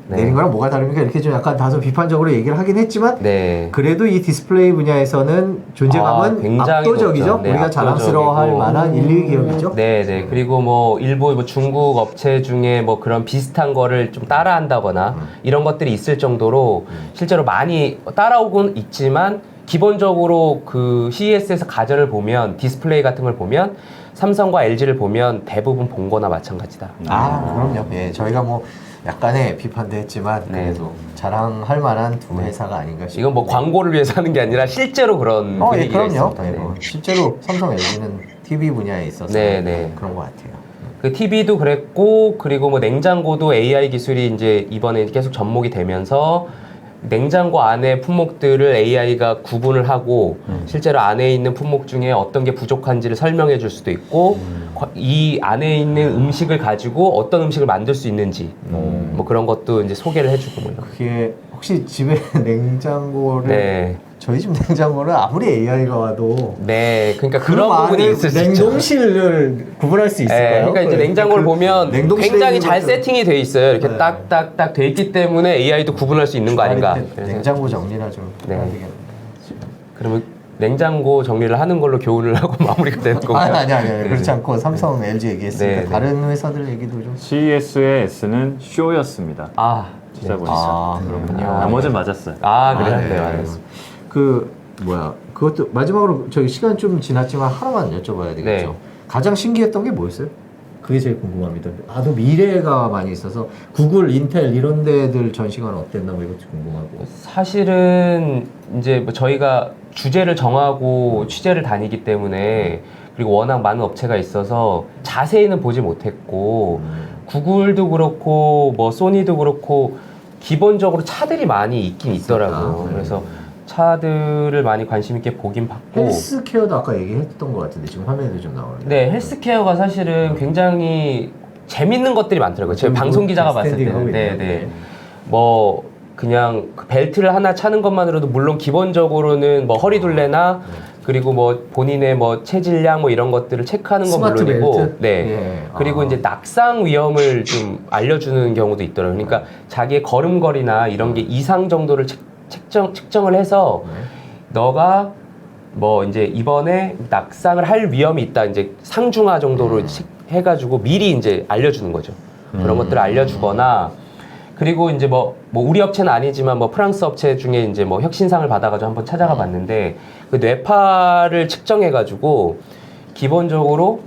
네. 내린 거랑 뭐가 다릅니까? 이렇게 좀 약간 다소 비판적으로 얘기를 하긴 했지만 네. 그래도 이 디스플레이 분야에서는 존재감은 굉장히 압도적이죠. 높죠. 네, 우리가 자랑스러워할 압도적이고. 만한 1, 2위 기업이죠. 네. 그리고 뭐 일부 뭐 중국 업체 중에 뭐 그런 비슷한 거를 좀 따라한다거나 이런 것들이 있을 정도로 실제로 많이 따라오곤 있지만 기본적으로 그 CES에서 가전을 보면 디스플레이 같은 걸 보면 삼성과 LG를 보면 대부분 본 거나 마찬가지다. 그럼요. 예, 저희가 뭐 약간의 비판도 했지만 그래도 자랑할 만한 두 회사가 아닌가 싶습니다. 이건 뭐 광고를 위해서 하는 게 아니라 실제로 그런 예, 분위기가 그럼요. 있습니다. 네, 뭐 실제로 삼성, LG는 TV 분야에 있어서 네, 네. 그런 것 같아요. 그 TV도 그랬고 그리고 뭐 냉장고도 AI 기술이 이제 이번에 계속 접목이 되면서 냉장고 안에 품목들을 AI가 구분을 하고 실제로 안에 있는 품목 중에 어떤 게 부족한지를 설명해 줄 수도 있고 이 안에 있는 음식을 가지고 어떤 음식을 만들 수 있는지 뭐 그런 것도 이제 소개를 해주고 뭐 이런. 그게 혹시 집에 냉장고를 네. 저희 집 냉장고는 아무리 AI가 와도 네, 그러니까 그 그런 부분이 안에 있을 수 있죠. 냉동실을 구분할 수 네, 있을까요? 그러니까 이제 냉장고를 보면 냉동실에 굉장히 있는 잘 것들- 세팅이 돼 있어요. 이렇게 네. 딱딱딱 돼 있기 때문에 AI도 구분할 수 있는 거 아닌가. 주말인데 그래서 냉장고 정리나 좀 네. 해야 되겠네. 그러면 냉장고 정리를 하는 걸로 교훈을 하고 마무리가 되는 건가요? 아니 그렇지 않고 삼성, LG 얘기했으니까 네, 네. 다른 회사들 얘기도 좀. CES의 S는 쇼였습니다. 아, 찾아보니까. 아 그렇군요. 나머지는 맞았어요. 그래요? 네, 네, 알겠습니다. 그것도 마지막으로 저기 시간 좀 지났지만 하나만 여쭤봐야 되겠죠. 네. 가장 신기했던 게 뭐였어요? 그게 제일 궁금합니다. 또 미래가 많이 있어서 구글, 인텔 이런 데들 전시관 어땠나 뭐 이것도 궁금하고. 사실은 이제 뭐 저희가 주제를 정하고 취재를 다니기 때문에 그리고 워낙 많은 업체가 있어서 자세히는 보지 못했고 구글도 그렇고 뭐 소니도 그렇고 기본적으로 차들이 많이 있긴 있더라고요. 네. 그래서 차들을 많이 관심 있게 보긴 봤고 헬스케어도 아까 얘기했던 것 같은데 지금 화면에도 좀 나오는데. 네, 헬스케어가 사실은 굉장히 재밌는 것들이 많더라고요. 제 방송 기자가 봤을 스탠딩하고 때는. 있네요. 네. 뭐 그냥 그 벨트를 하나 차는 것만으로도 물론 기본적으로는 뭐 허리둘레나 그리고 뭐 본인의 뭐 체질량 뭐 이런 것들을 체크하는 건 스마트 물론이고 벨트? 네. 예. 그리고 아. 이제 낙상 위험을 좀 알려주는 경우도 있더라고요. 그러니까 자기의 걸음걸이나 이런 게 이상 정도를 측정을 해서 너가 뭐 이제 이번에 낙상을 할 위험이 있다 이제 상중하 정도로 해가지고 미리 이제 알려주는 거죠. 그런 것들을 알려주거나 그리고 이제 뭐 우리 업체는 아니지만 뭐 프랑스 업체 중에 이제 뭐 혁신상을 받아가지고 한번 찾아가 봤는데 그 뇌파를 측정해가지고 기본적으로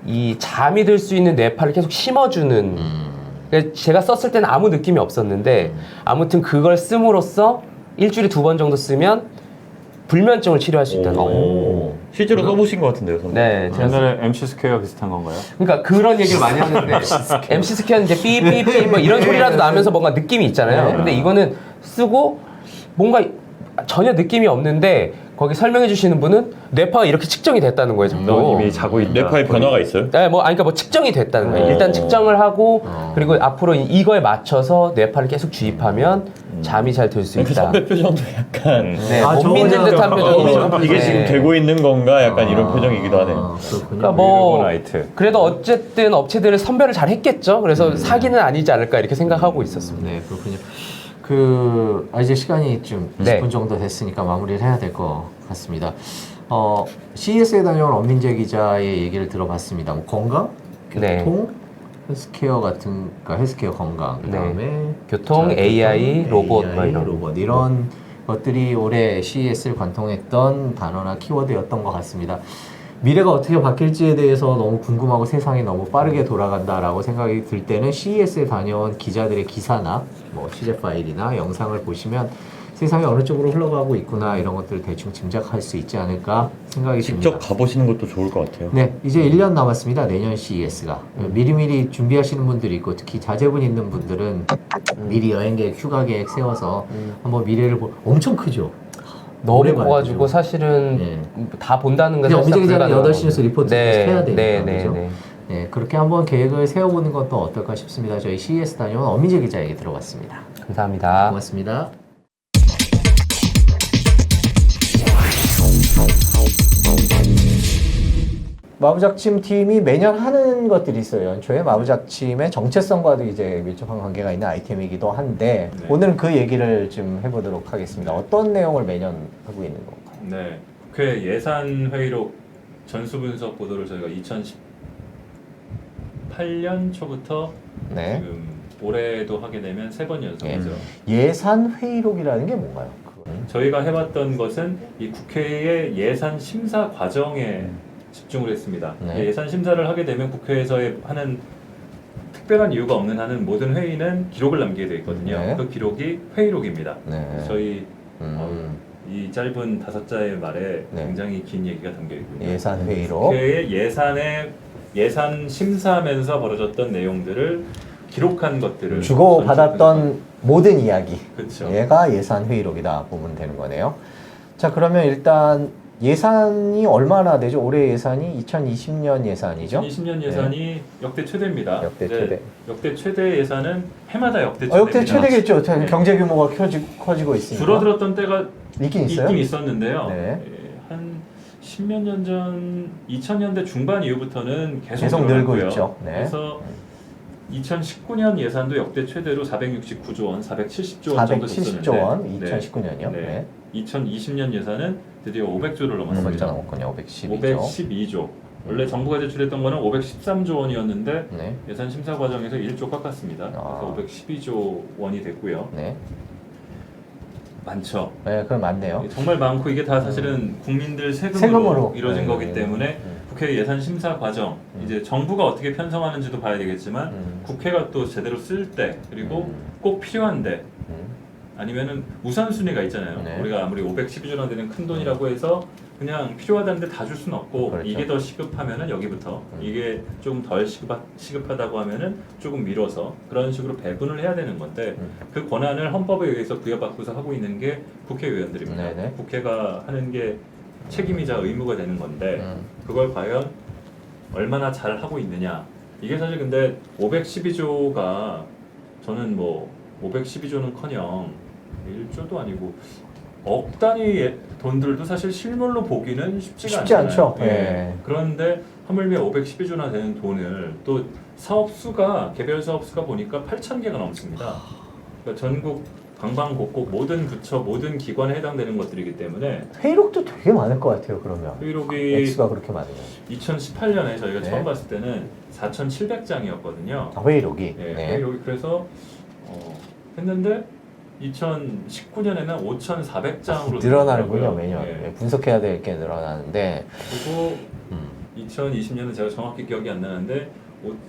이 잠이 들 수 있는 뇌파를 계속 심어주는. 그러니까 제가 썼을 때는 아무 느낌이 없었는데 아무튼 그걸 씀으로써 일주일에 2번 정도 쓰면 불면증을 치료할 수 있다는 거예요. 실제로 써보신 것 같은데요, 선생님? 네, 제가 옛날에 MC 스퀘어 비슷한 건가요? 그러니까 그런 얘기를 많이 하는데 MC 스캔 이제 삐삐삐 뭐 이런 소리라도 나면서 뭔가 느낌이 있잖아요. 근데 이거는 쓰고 뭔가 전혀 느낌이 없는데 거기 설명해 주시는 분은 뇌파가 이렇게 측정이 됐다는 거예요, 너 자꾸. 이미 자고 있다. 뇌파에 변화가 있어요? 네, 뭐, 그러니까 뭐 측정이 됐다는 거예요. 일단 측정을 하고, 그리고 앞으로 이거에 맞춰서 뇌파를 계속 주입하면 잠이 잘 들 수 그 있다. 선배 표정도 약간 네, 아, 못 믿는 저거는 듯한 표정이죠. 이게 네. 지금 되고 있는 건가 약간 이런 표정이기도 하네요. 그렇군요. 그러니까 뭐, 나이트. 그래도 어쨌든 업체들을 선별을 잘 했겠죠. 그래서 사기는 아니지 않을까 이렇게 생각하고 있었습니다. 네, 그렇군요. 이제 시간이 좀 20분 네. 정도 됐으니까 마무리를 해야 될 것 같습니다. CES에 다녀온 엄민재 기자의 얘기를 들어봤습니다. 뭐 건강, 네. 교통, 헬스케어 같은, 그러니까 헬스케어 건강, 그다음에 교통, AI, 로봇 뭐 이런. 로봇 이런 것들이 올해 CES를 관통했던 단어나 키워드였던 것 같습니다. 미래가 어떻게 바뀔지에 대해서 너무 궁금하고 세상이 너무 빠르게 돌아간다라고 생각이 들 때는 CES에 다녀온 기자들의 기사나 뭐 취재 파일이나 영상을 보시면 세상이 어느 쪽으로 흘러가고 있구나 이런 것들을 대충 짐작할 수 있지 않을까 생각이 직접 듭니다. 가보시는 것도 좋을 것 같아요. 네, 이제 1년 남았습니다. 내년 CES가. 미리미리 준비하시는 분들이 있고 특히 자제분 있는 분들은 미리 여행 계획, 휴가 계획 세워서 한번 미래를 엄청 크죠. 너무 오래 봐야 커가지고 되죠. 사실은 네. 다 본다는 건 근데 사실 엄지기 기자는 불가능하고. 8시 뉴스 리포트 해야 되니까 네, 그죠? 네. 네, 그렇게 한번 계획을 세워보는 것도 어떨까 싶습니다. 저희 CES 다녀온 엄민재 기자 얘기 들어봤습니다. 감사합니다. 고맙습니다. 마부작침 팀이 매년 하는 것들이 있어요. 연초에 마부작침의 정체성과도 이제 밀접한 관계가 있는 아이템이기도 한데 네. 오늘은 그 얘기를 좀 해보도록 하겠습니다. 어떤 내용을 매년 하고 있는 건가요? 네, 국회 예산회의록 전수분석 보도를 저희가 2018년 초부터 네. 지금 올해도 하게 되면 3번 연속이죠. 예산 회의록이라는 게 뭔가요? 그거는? 저희가 해봤던 것은 이 국회의 예산 심사 과정에 집중을 했습니다. 네. 예산 심사를 하게 되면 국회에서 하는 특별한 이유가 없는 한은 모든 회의는 기록을 남기게 돼 있거든요. 네. 그 기록이 회의록입니다. 네. 저희 이 짧은 5자의 말에 네. 굉장히 긴 얘기가 담겨 있군요. 예산 회의록. 국회의 예산 심사하면서 벌어졌던 내용들을 기록한 것들을 주고 받았던 모든 이야기. 그렇죠. 얘가 예산 회의록이다 보면 되는 거네요. 자, 그러면 일단 예산이 얼마나 되죠? 올해 예산이 2020년 예산이죠? 2020년 예산이 역대 최대입니다. 역대 근데 최대. 역대 최대 예산은 해마다 역대 최대입니다. 역대 최대겠죠. 네. 경제 규모가 커지고 있으니까. 줄어들었던 때가 있긴 있어요. 있긴 있었는데요. 네. 예, 한 10몇 년 전, 2000년대 중반 이후부터는 계속 늘고 늘어났고요. 있죠. 네. 그래서 2019년 예산도 역대 최대로 469조 원, 470조 원 정도 470조 원, 썼는데 2019년이요. 네. 2020년 예산은 드디어 500조를 넘었죠, 넘었습니다. 넘었군요. 512조. 512조. 원래 정부가 제출했던 거는 513조 원이었는데 네. 예산 심사 과정에서 1조 깎았습니다. 아. 그래서 512조 원이 됐고요. 네. 많죠. 네, 그럼 맞네요. 정말 많고 이게 다 사실은 국민들 세금으로, 세금으로. 이루어진 네, 거기 네, 때문에 네. 국회 예산 심사 과정 이제 정부가 어떻게 편성하는지도 봐야 되겠지만 국회가 또 제대로 쓸 때 그리고 꼭 필요한데 아니면은 우선순위가 있잖아요. 네. 우리가 아무리 512조나 되는 큰 돈이라고 해서 그냥 필요하다는데 다 줄 수는 없고 그렇죠. 이게 더 시급하면은 여기부터 이게 좀 덜 시급하다고 하면은 조금 미뤄서 그런 식으로 배분을 해야 되는 건데 그 권한을 헌법에 의해서 부여받고서 하고 있는 게 국회의원들입니다. 네네. 국회가 하는 게 책임이자 의무가 되는 건데 그걸 과연 얼마나 잘 하고 있느냐 이게 사실 근데 512조가 저는 뭐 512조는커녕 1조도 아니고 억 단위의 돈들도 사실 실물로 보기는 쉽지가 쉽지 않잖아요. 않죠. 예. 그런데 하물며 512조나 되는 돈을 또 사업 수가 개별 사업 수가 보니까 8,000개가 넘습니다. 그러니까 전국 방방곡곡 모든 부처 모든 기관에 해당되는 것들이기 때문에 회의록도 되게 많을 것 같아요. 그러면 회의록이 액수가 그렇게 많으면 2018년에 저희가 네. 처음 봤을 때는 4,700장이었거든요. 회의록이. 예, 네. 회의록이 그래서 했는데 2019년에는 5,400장으로 늘어나는군요, 매년. 예. 네, 분석해야 될 게 늘어나는데. 그리고 2020년은 제가 정확히 기억이 안 나는데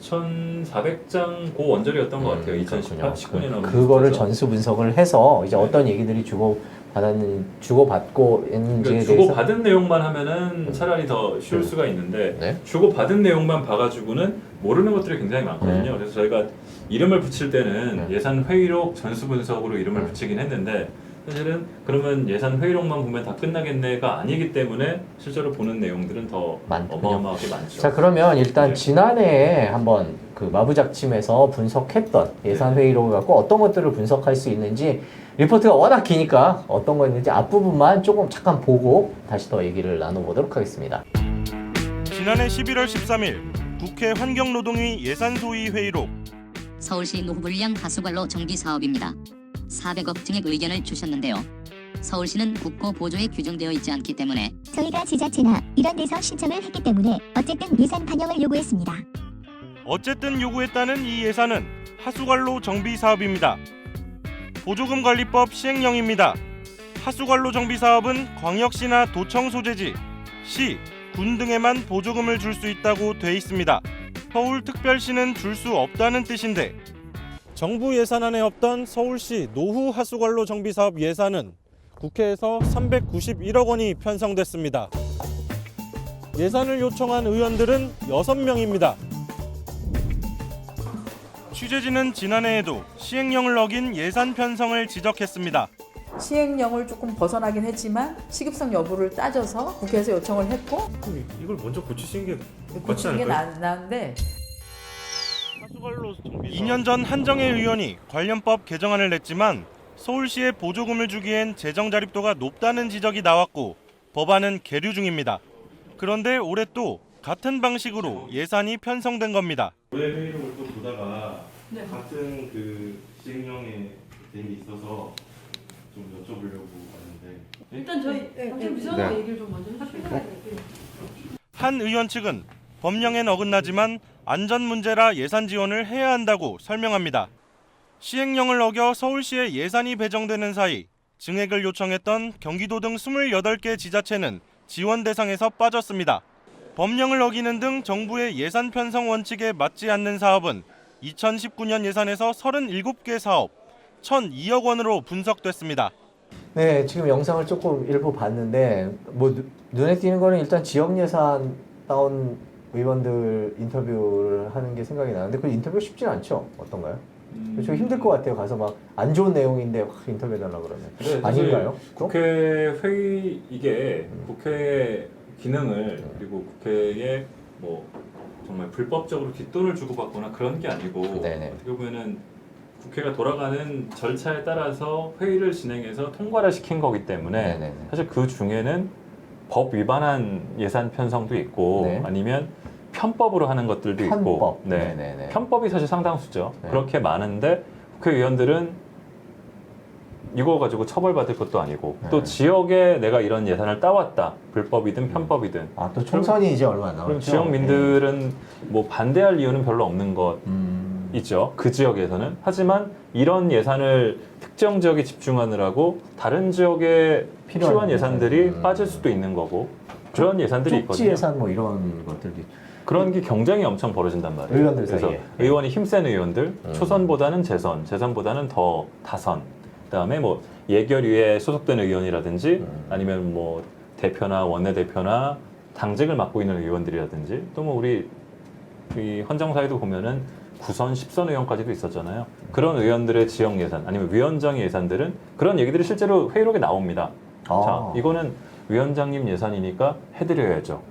5,400장 고 원절이었던 것 같아요. 2018, 19년하고 그거를 전수 분석을 해서 이제 네. 어떤 얘기들이 주고받고 있는지에 그러니까 대해서 주고받은 내용만 하면은 차라리 더 쉬울 수가 있는데 네. 주고받은 내용만 봐가지고는 모르는 것들이 굉장히 많거든요. 네. 그래서 저희가 이름을 붙일 때는 네. 예산 회의록 전수 분석으로 이름을 붙이긴 했는데 사실은 그러면 예산 회의록만 보면 다 끝나겠네가 아니기 때문에 실제로 보는 내용들은 더 많군요. 어마어마하게 많죠. 자, 그러면 일단 네. 지난해에 한번 그 마부작침에서 분석했던 예산 회의록을 갖고 어떤 것들을 분석할 수 있는지 리포트가 워낙 기니까 어떤 거 있는지 앞부분만 조금 잠깐 보고 다시 더 얘기를 나눠보도록 하겠습니다. 지난해 11월 13일 국회 환경노동위 예산소위 회의록. 서울시 노후불량 하수관로 정비 사업입니다. 400억 증액 의견을 주셨는데요. 서울시는 국고 보조에 규정되어 있지 않기 때문에 저희가 지자체나 이런 데서 신청을 했기 때문에 어쨌든 예산 반영을 요구했습니다. 어쨌든 요구했다는 이 예산은 하수관로 정비 사업입니다. 보조금 관리법 시행령입니다. 하수관로 정비 사업은 광역시나 도청 소재지, 시, 군 등에만 보조금을 줄 수 있다고 돼 있습니다. 서울특별시는 줄 수 없다는 뜻인데 정부 예산안에 없던 서울시 노후 하수관로 정비 사업 예산은 국회에서 391억 원이 편성됐습니다. 예산을 요청한 의원들은 6명입니다. 취재진은 지난해에도 시행령을 어긴 예산 편성을 지적했습니다. 시행령을 조금 벗어나긴 했지만 시급성 여부를 따져서 국회에서 요청을 했고 이걸 먼저 고치신 게 고치는 게 나은데 2년 전 한정혜 의원이 관련법 개정안을 냈지만 서울시에 보조금을 주기엔 재정 자립도가 높다는 지적이 나왔고 법안은 계류 중입니다. 그런데 올해 또 같은 방식으로 예산이 편성된 겁니다. 올해 회의록을 또 보다가 같은 그 시행령에 된 게 있어서 좀 여쭤보려고 하는데 일단 저희 당신 비서관 얘기를 좀 먼저 해주세요. 한 의원 측은 법령엔 어긋나지만 안전 문제라 예산 지원을 해야 한다고 설명합니다. 시행령을 어겨 서울시에 예산이 배정되는 사이 증액을 요청했던 경기도 등 28개 지자체는 지원 대상에서 빠졌습니다. 법령을 어기는 등 정부의 예산 편성 원칙에 맞지 않는 사업은 2019년 예산에서 37개 사업 1,002억 원으로 분석됐습니다. 네, 지금 영상을 조금 일부 봤는데 뭐 눈에 띄는 거는 일단 지역 예산 따온 의원들 인터뷰를 하는 게 생각이 나는데 그 인터뷰 쉽진 않죠? 어떤가요? 좀 힘들 것 같아요. 가서 막 안 좋은 내용인데 확 인터뷰해달라 그러면. 네, 아닌가요? 국회 회의 이게 국회의 기능을 그리고 국회에 뭐 정말 불법적으로 뒷돈을 주고받거나 그런 게 아니고 네네. 어떻게 보면은 국회가 돌아가는 절차에 따라서 회의를 진행해서 통과를 시킨 거기 때문에 네네네. 사실 그 중에는 법 위반한 예산 편성도 있고 네. 아니면 편법으로 하는 것들도 있고 편법. 네. 네네네. 편법이 사실 상당수죠. 네. 그렇게 많은데 국회의원들은 이거 가지고 처벌받을 것도 아니고 네. 또 지역에 내가 이런 예산을 따왔다. 불법이든 편법이든. 아, 또 총선이 이제 얼마 안 남았죠? 그럼 지역민들은 뭐 반대할 이유는 별로 없는 것 있죠. 그 지역에서는. 하지만 이런 예산을 특정 지역에 집중하느라고 다른 지역에 필요한 예산들이 빠질 수도 있는 거고 그런 예산들이 쪽지 있거든요. 예산 뭐 이런 것들이 그런 게 경쟁이 엄청 벌어진단 말이에요. 의원들 그래서 사이에. 의원이 힘센 의원들, 초선보다는 재선, 재선보다는 더 다선. 그다음에 뭐 예결위에 소속된 의원이라든지 아니면 뭐 대표나 원내대표나 당직을 맡고 있는 의원들이라든지 또 뭐 우리 이 헌정사에도 보면은 9선, 10선 의원까지도 있었잖아요. 그런 의원들의 지역 예산 아니면 위원장의 예산들은 그런 얘기들이 실제로 회의록에 나옵니다. 아. 자, 이거는 위원장님 예산이니까 해드려야죠.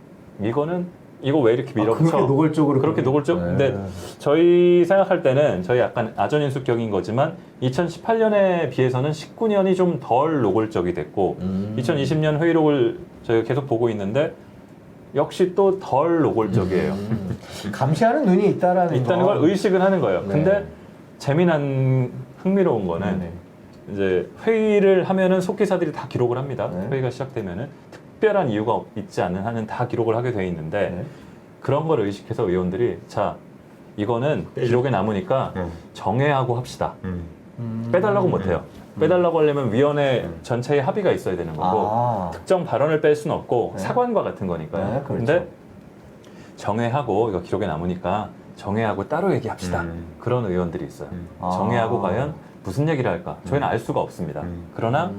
이거 왜 이렇게 밀어붙여? 그렇게 노골적으로 그렇게 노골적? 네. 근데 저희 생각할 때는 저희 약간 아전인수격인 거지만 2018년에 비해서는 19년이 좀 덜 노골적이 됐고 2020년 회의록을 저희가 계속 보고 있는데 역시 또 덜 노골적이에요. 감시하는 눈이 있다는 걸 의식은 하는 거예요. 네. 근데 재미난 흥미로운 거는 네. 이제 회의를 하면은 속기사들이 다 기록을 합니다. 네. 회의가 시작되면은 특별한 이유가 있지 않은 한은 다 기록을 하게 돼 있는데 네. 그런 걸 의식해서 의원들이 자 이거는 기록에 남으니까 정회하고 합시다. 빼달라고 못해요. 빼달라고 하려면 위원회 전체의 합의가 있어야 되는 거고 아. 특정 발언을 뺄 수는 없고 네. 사관과 같은 거니까요. 네, 그렇죠. 근데 정회하고 이거 기록에 남으니까 정회하고 따로 얘기합시다. 그런 의원들이 있어요. 정회하고 과연 무슨 얘기를 할까? 저희는 알 수가 없습니다. 그러나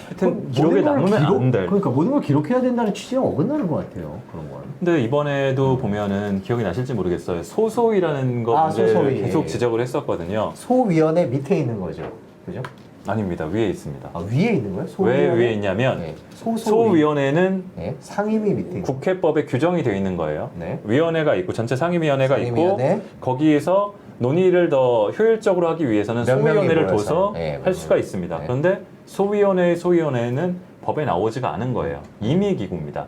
하여튼 기록에 남으면 안 될. 그러니까 모든 걸 기록해야 된다는 취지에 어긋나는 것 같아요. 그런 건. 근데 이번에도 보면은 기억이 나실지 모르겠어요. 소소위라는 거 문제를 소소위. 계속 지적을 했었거든요. 소위원회 밑에 있는 거죠. 그죠? 아닙니다. 위에 있습니다. 아, 위에 있는 거예요? 왜 위에 있냐면 네. 소위원회는 네. 상임위 밑에 있는 국회법에 규정이 되어 있는 거예요. 네. 위원회가 있고 전체 상임위원회가 상임위원회. 있고 거기에서 논의를 더 효율적으로 하기 위해서는 몇 명이 소위원회를 모여서. 둬서 네, 할 수가 있습니다. 네. 그런데 소위원회는 법에 나오지가 않은 거예요. 임의기구입니다.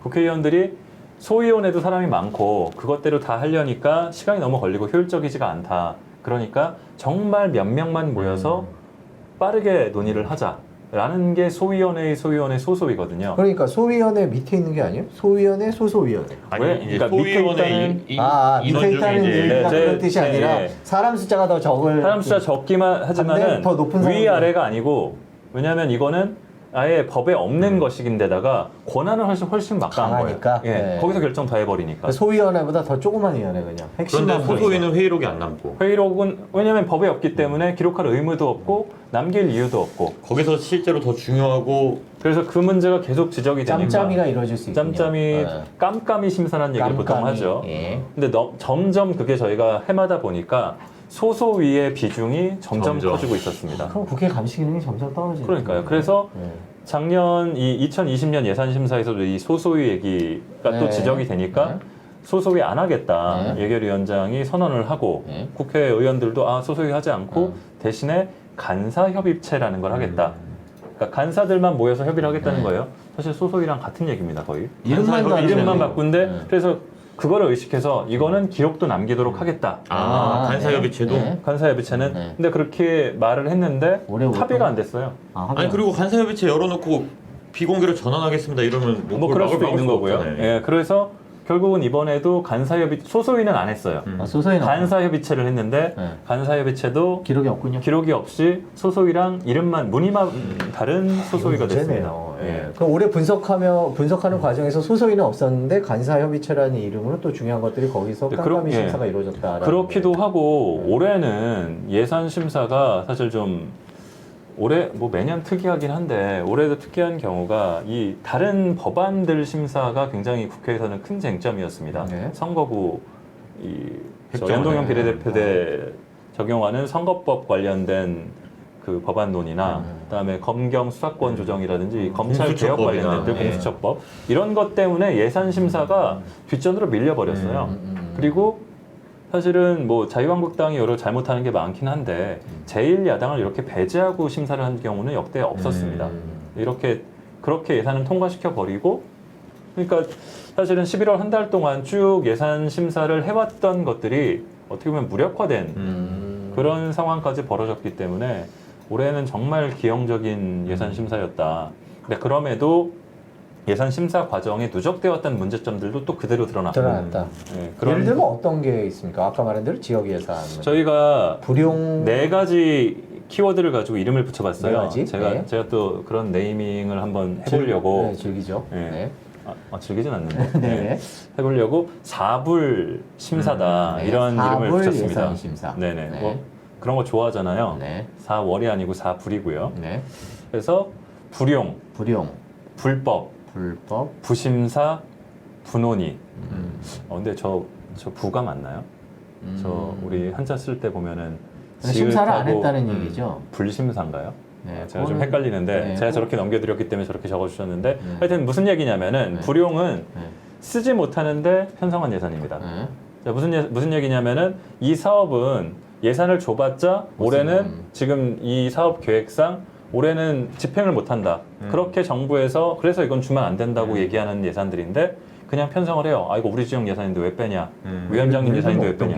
국회의원들이 소위원회도 사람이 많고 그것대로 다 하려니까 시간이 너무 걸리고 효율적이지가 않다. 그러니까 정말 몇 명만 모여서 빠르게 논의를 하자라는 게 소위원회 소소위거든요. 그러니까 소위원회 밑에 있는 게 아니에요? 소위원회 소소위원회. 왜? 그러니까 밑에 있다는 밑에 있다는 얘기가 그런 뜻이 아니라 네. 사람 숫자가 더 적을 사람 숫자 적기만 하지만은 더 높은 위 사람들. 아래가 아니고 왜냐하면 이거는 아예 법에 없는 것인데다가 권한은 훨씬 막강한 강하니까? 거예요. 예, 네. 거기서 결정 다 해버리니까. 소위원회보다 더 조그만 위원회 그냥 핵심만 그런데 보니까. 소소위는 회의록이 안 남고 회의록은 왜냐하면 법에 없기 때문에 기록할 의무도 없고 남길 이유도 없고 거기서 실제로 더 중요하고 그래서 그 문제가 계속 지적이 되니까 짬짬이가 이루어질 수 있군요. 짬짬이 네. 깜깜이 심사라는 얘기를 보통 깜깜이, 하죠. 예. 근데 점점 그게 저희가 해마다 보니까 소소위의 비중이 점점 커지고 있었습니다. 그럼 국회 감시 기능이 점점 떨어지는 그러니까요. 그래서 작년 이 2020년 예산심사에서도 이 소소위 얘기가 네. 또 지적이 되니까 소소위 안 하겠다. 네. 예결위원장이 선언을 하고 국회의원들도 소소위 하지 않고 대신에 간사협의체라는 걸 하겠다. 그러니까 간사들만 모여서 협의를 하겠다는 거예요. 사실 소소위랑 같은 얘기입니다. 거의. 이름만 바꾼데 그래서 그거를 의식해서 이거는 기록도 남기도록 하겠다. 간사협의체도? 네. 간사협의체는 근데 그렇게 말을 했는데 합의가 안 됐어요. 아니 그리고 간사협의체 열어놓고 비공개로 전환하겠습니다 이러면 뭐 그럴 수도 막을 있는 수가 거고요. 없잖아요. 예, 그래서 결국은 이번에도 간사협의 소소위는 안 했어요. 소소위는 간사협의체를 했는데 네. 간사협의체도 기록이 없군요. 기록이 없이 소소위랑 이름만 무늬만 다른 소소위가 됐습니다. 예. 그럼 올해 분석하는 과정에서 소소위는 없었는데 간사협의체라는 이름으로 또 중요한 것들이 거기서 깜깜이 심사가 이루어졌다. 그렇기도 하고 올해는 예산 심사가 사실 좀 올해 뭐 매년 특이하긴 한데 올해도 특이한 경우가 이 다른 법안들 심사가 굉장히 국회에서는 큰 쟁점이었습니다. 네. 선거구 연동형 비례대표제 적용하는 선거법 관련된 그 법안 논의나 그다음에 검경 수사권 조정이라든지 검찰 개혁 관련된 공수처법 이런 것 때문에 예산 심사가 뒷전으로 밀려버렸어요. 그리고 사실은 뭐 자유한국당이 여러 잘못하는 게 많긴 한데 제1야당을 이렇게 배제하고 심사를 한 경우는 역대 없었습니다. 그렇게 예산을 통과시켜 버리고 그러니까 사실은 11월 한 달 동안 쭉 예산 심사를 해왔던 것들이 어떻게 보면 무력화된 그런 상황까지 벌어졌기 때문에 올해는 정말 기형적인 예산 심사였다. 근데 그럼에도 예산 심사 과정에 누적되었던 문제점들도 또 그대로 드러났다. 네, 예를 들면 어떤 게 있습니까? 아까 말한 대로 지역 예산. 저희가 불용 4가지 키워드를 가지고 이름을 붙여봤어요. 4가지? 제가 또 그런 네이밍을 한번 해보려고. 즐기죠. 네. 즐기진 않는데. 네. 해보려고 4불 심사다 이런 이름을 붙였습니다. 예산 심사. 네네. 뭐 그런 거 좋아하잖아요. 4월이 아니고 4불이고요. 그래서 불용, 불법, 부심사, 분논의. 근데 저 부가 맞나요? 저 우리 한자 쓸 때 보면은 심사를 안 했다는 얘기죠. 불심사인가요? 네, 제가 좀 헷갈리는데 네, 제가 저렇게 넘겨드렸기 때문에 저렇게 적어주셨는데 하여튼 무슨 얘기냐면은 불용은 쓰지 못하는데 편성한 예산입니다. 자, 무슨 얘기냐면은 이 사업은 예산을 줘봤자 올해는 지금 이 사업 계획상 올해는 집행을 못한다. 그렇게 정부에서 그래서 이건 주면 안 된다고 얘기하는 예산들인데 그냥 편성을 해요. 아 이거 우리 지역 예산인데 왜 빼냐. 위원장님 예산인데 왜 빼냐.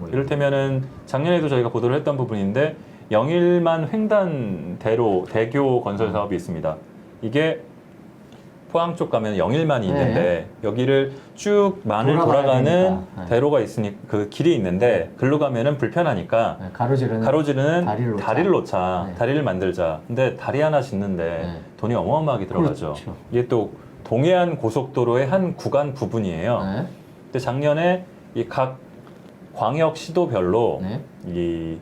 이를테면은 작년에도 저희가 보도를 했던 부분인데 영일만 횡단 대교 건설 사업이 있습니다. 이게 포항 쪽 가면 영일만이 있는데 여기를 쭉 만을 돌아가는 대로가 있으니 그 길이 있는데 글로 가면은 불편하니까 가로지르는 다리를 놓자. 다리를 만들자. 근데 다리 하나 짓는데 돈이 어마어마하게 들어가죠. 그렇죠. 이게 또 동해안 고속도로의 한 구간 부분이에요. 근데 작년에 이 각 광역 시도별로 이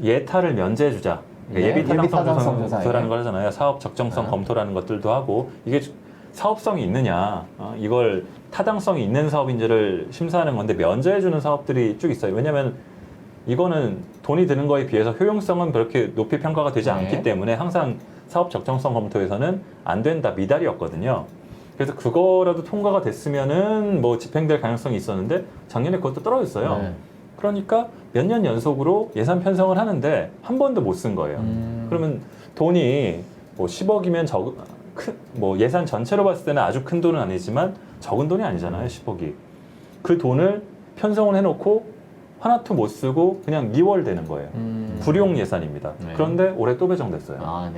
예타를 면제해 주자. 그러니까 예비 타당성 조사라는 걸 하잖아요. 사업 적정성 검토라는 것들도 하고 이게 사업성이 있느냐, 이걸 타당성이 있는 사업인지를 심사하는 건데 면제해 주는 사업들이 쭉 있어요. 왜냐하면 이거는 돈이 드는 거에 비해서 효용성은 그렇게 높이 평가가 되지 않기 때문에 항상 사업 적정성 검토에서는 안 된다, 미달이었거든요. 그래서 그거라도 통과가 됐으면은 뭐 집행될 가능성이 있었는데 작년에 그것도 떨어졌어요. 그러니까 몇 년 연속으로 예산 편성을 하는데 한 번도 못 쓴 거예요. 그러면 돈이 뭐 10억이면 뭐 예산 전체로 봤을 때는 아주 큰 돈은 아니지만 적은 돈이 아니잖아요, 10억이. 그 돈을 편성을 해놓고 하나도 못 쓰고 그냥 2월 되는 거예요. 불용 예산입니다. 그런데 올해 또 배정됐어요.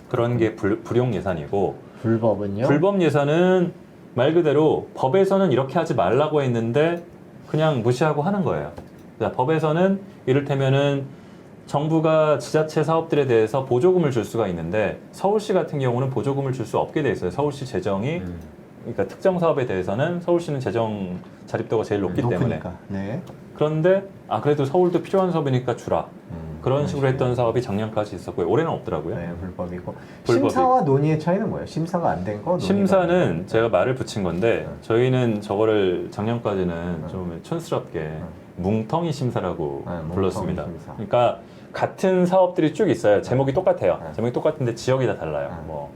그런 게 불용 예산이고 불법은요? 불법 예산은 말 그대로 법에서는 이렇게 하지 말라고 했는데 그냥 무시하고 하는 거예요. 그러니까 법에서는 이를테면은 정부가 지자체 사업들에 대해서 보조금을 줄 수가 있는데 서울시 같은 경우는 보조금을 줄 수 없게 돼 있어요. 서울시 재정이 그러니까 특정 사업에 대해서는 서울시는 재정 자립도가 제일 높기 때문에. 그런데 그래도 서울도 필요한 사업이니까 주라. 그런 식으로 했던 사업이 작년까지 있었고요. 올해는 없더라고요. 불법이고. 심사와 논의의 차이는 뭐예요? 심사가 안 된 거? 심사는 제가 말을 붙인 건데 저희는 저거를 작년까지는 좀 촌스럽게 뭉텅이 심사라고 불렀습니다. 그러니까 같은 사업들이 쭉 있어요. 제목이 똑같아요. 제목이 똑같은데 지역이 다 달라요. 뭐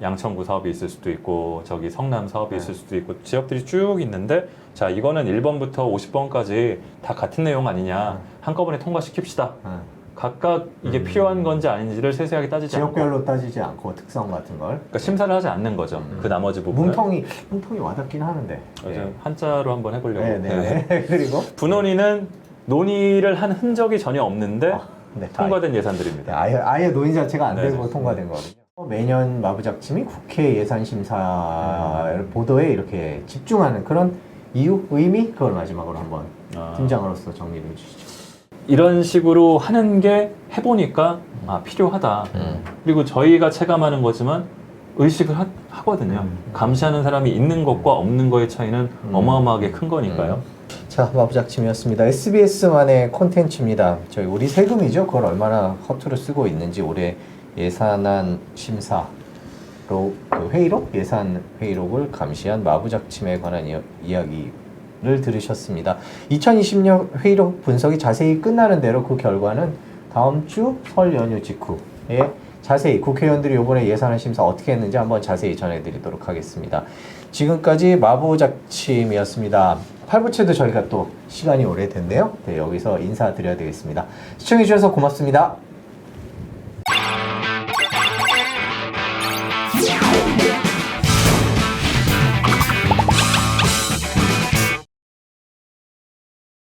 양천구 사업이 있을 수도 있고 저기 성남 사업이 있을 수도 있고 지역들이 쭉 있는데 자 이거는 1번부터 50번까지 다 같은 내용 아니냐 한꺼번에 통과시킵시다. 각각 이게 필요한 건지 아닌지를 세세하게 따지지 지역별로 않고 따지지 않고 특성 같은 걸 그러니까 심사를 하지 않는 거죠. 그 나머지 부분은 뭉텅이 와닿긴 하는데 한자로 한번 해보려고. 그리고 분논의는 논의를 한 흔적이 전혀 없는데 통과된 예산들입니다. 아예 논의 자체가 안 되고 통과된 거거든요. 매년 마부작침이 국회 예산심사 보도에 이렇게 집중하는 그런 이유, 의미 그걸 마지막으로 한번 팀장으로서 정리를 해주시죠. 이런 식으로 하는 게 해보니까 필요하다. 그리고 저희가 체감하는 거지만 의식을 하거든요. 감시하는 사람이 있는 것과 없는 거의 차이는 어마어마하게 큰 거니까요. 자, 마부작침이었습니다. SBS만의 콘텐츠입니다. 저희 우리 세금이죠. 그걸 얼마나 허투루 쓰고 있는지 올해 예산안 심사로 그 회의록, 예산 회의록을 감시한 마부작침에 관한 이야기를 들으셨습니다. 2020년 회의록 분석이 자세히 끝나는 대로 그 결과는 다음 주 설 연휴 직후에 자세히 국회의원들이 이번에 예산안 심사 어떻게 했는지 한번 자세히 전해드리도록 하겠습니다. 지금까지 마부작침이었습니다. 팔부채도 저희가 또 시간이 오래됐네요. 네, 여기서 인사드려야 되겠습니다. 시청해주셔서 고맙습니다.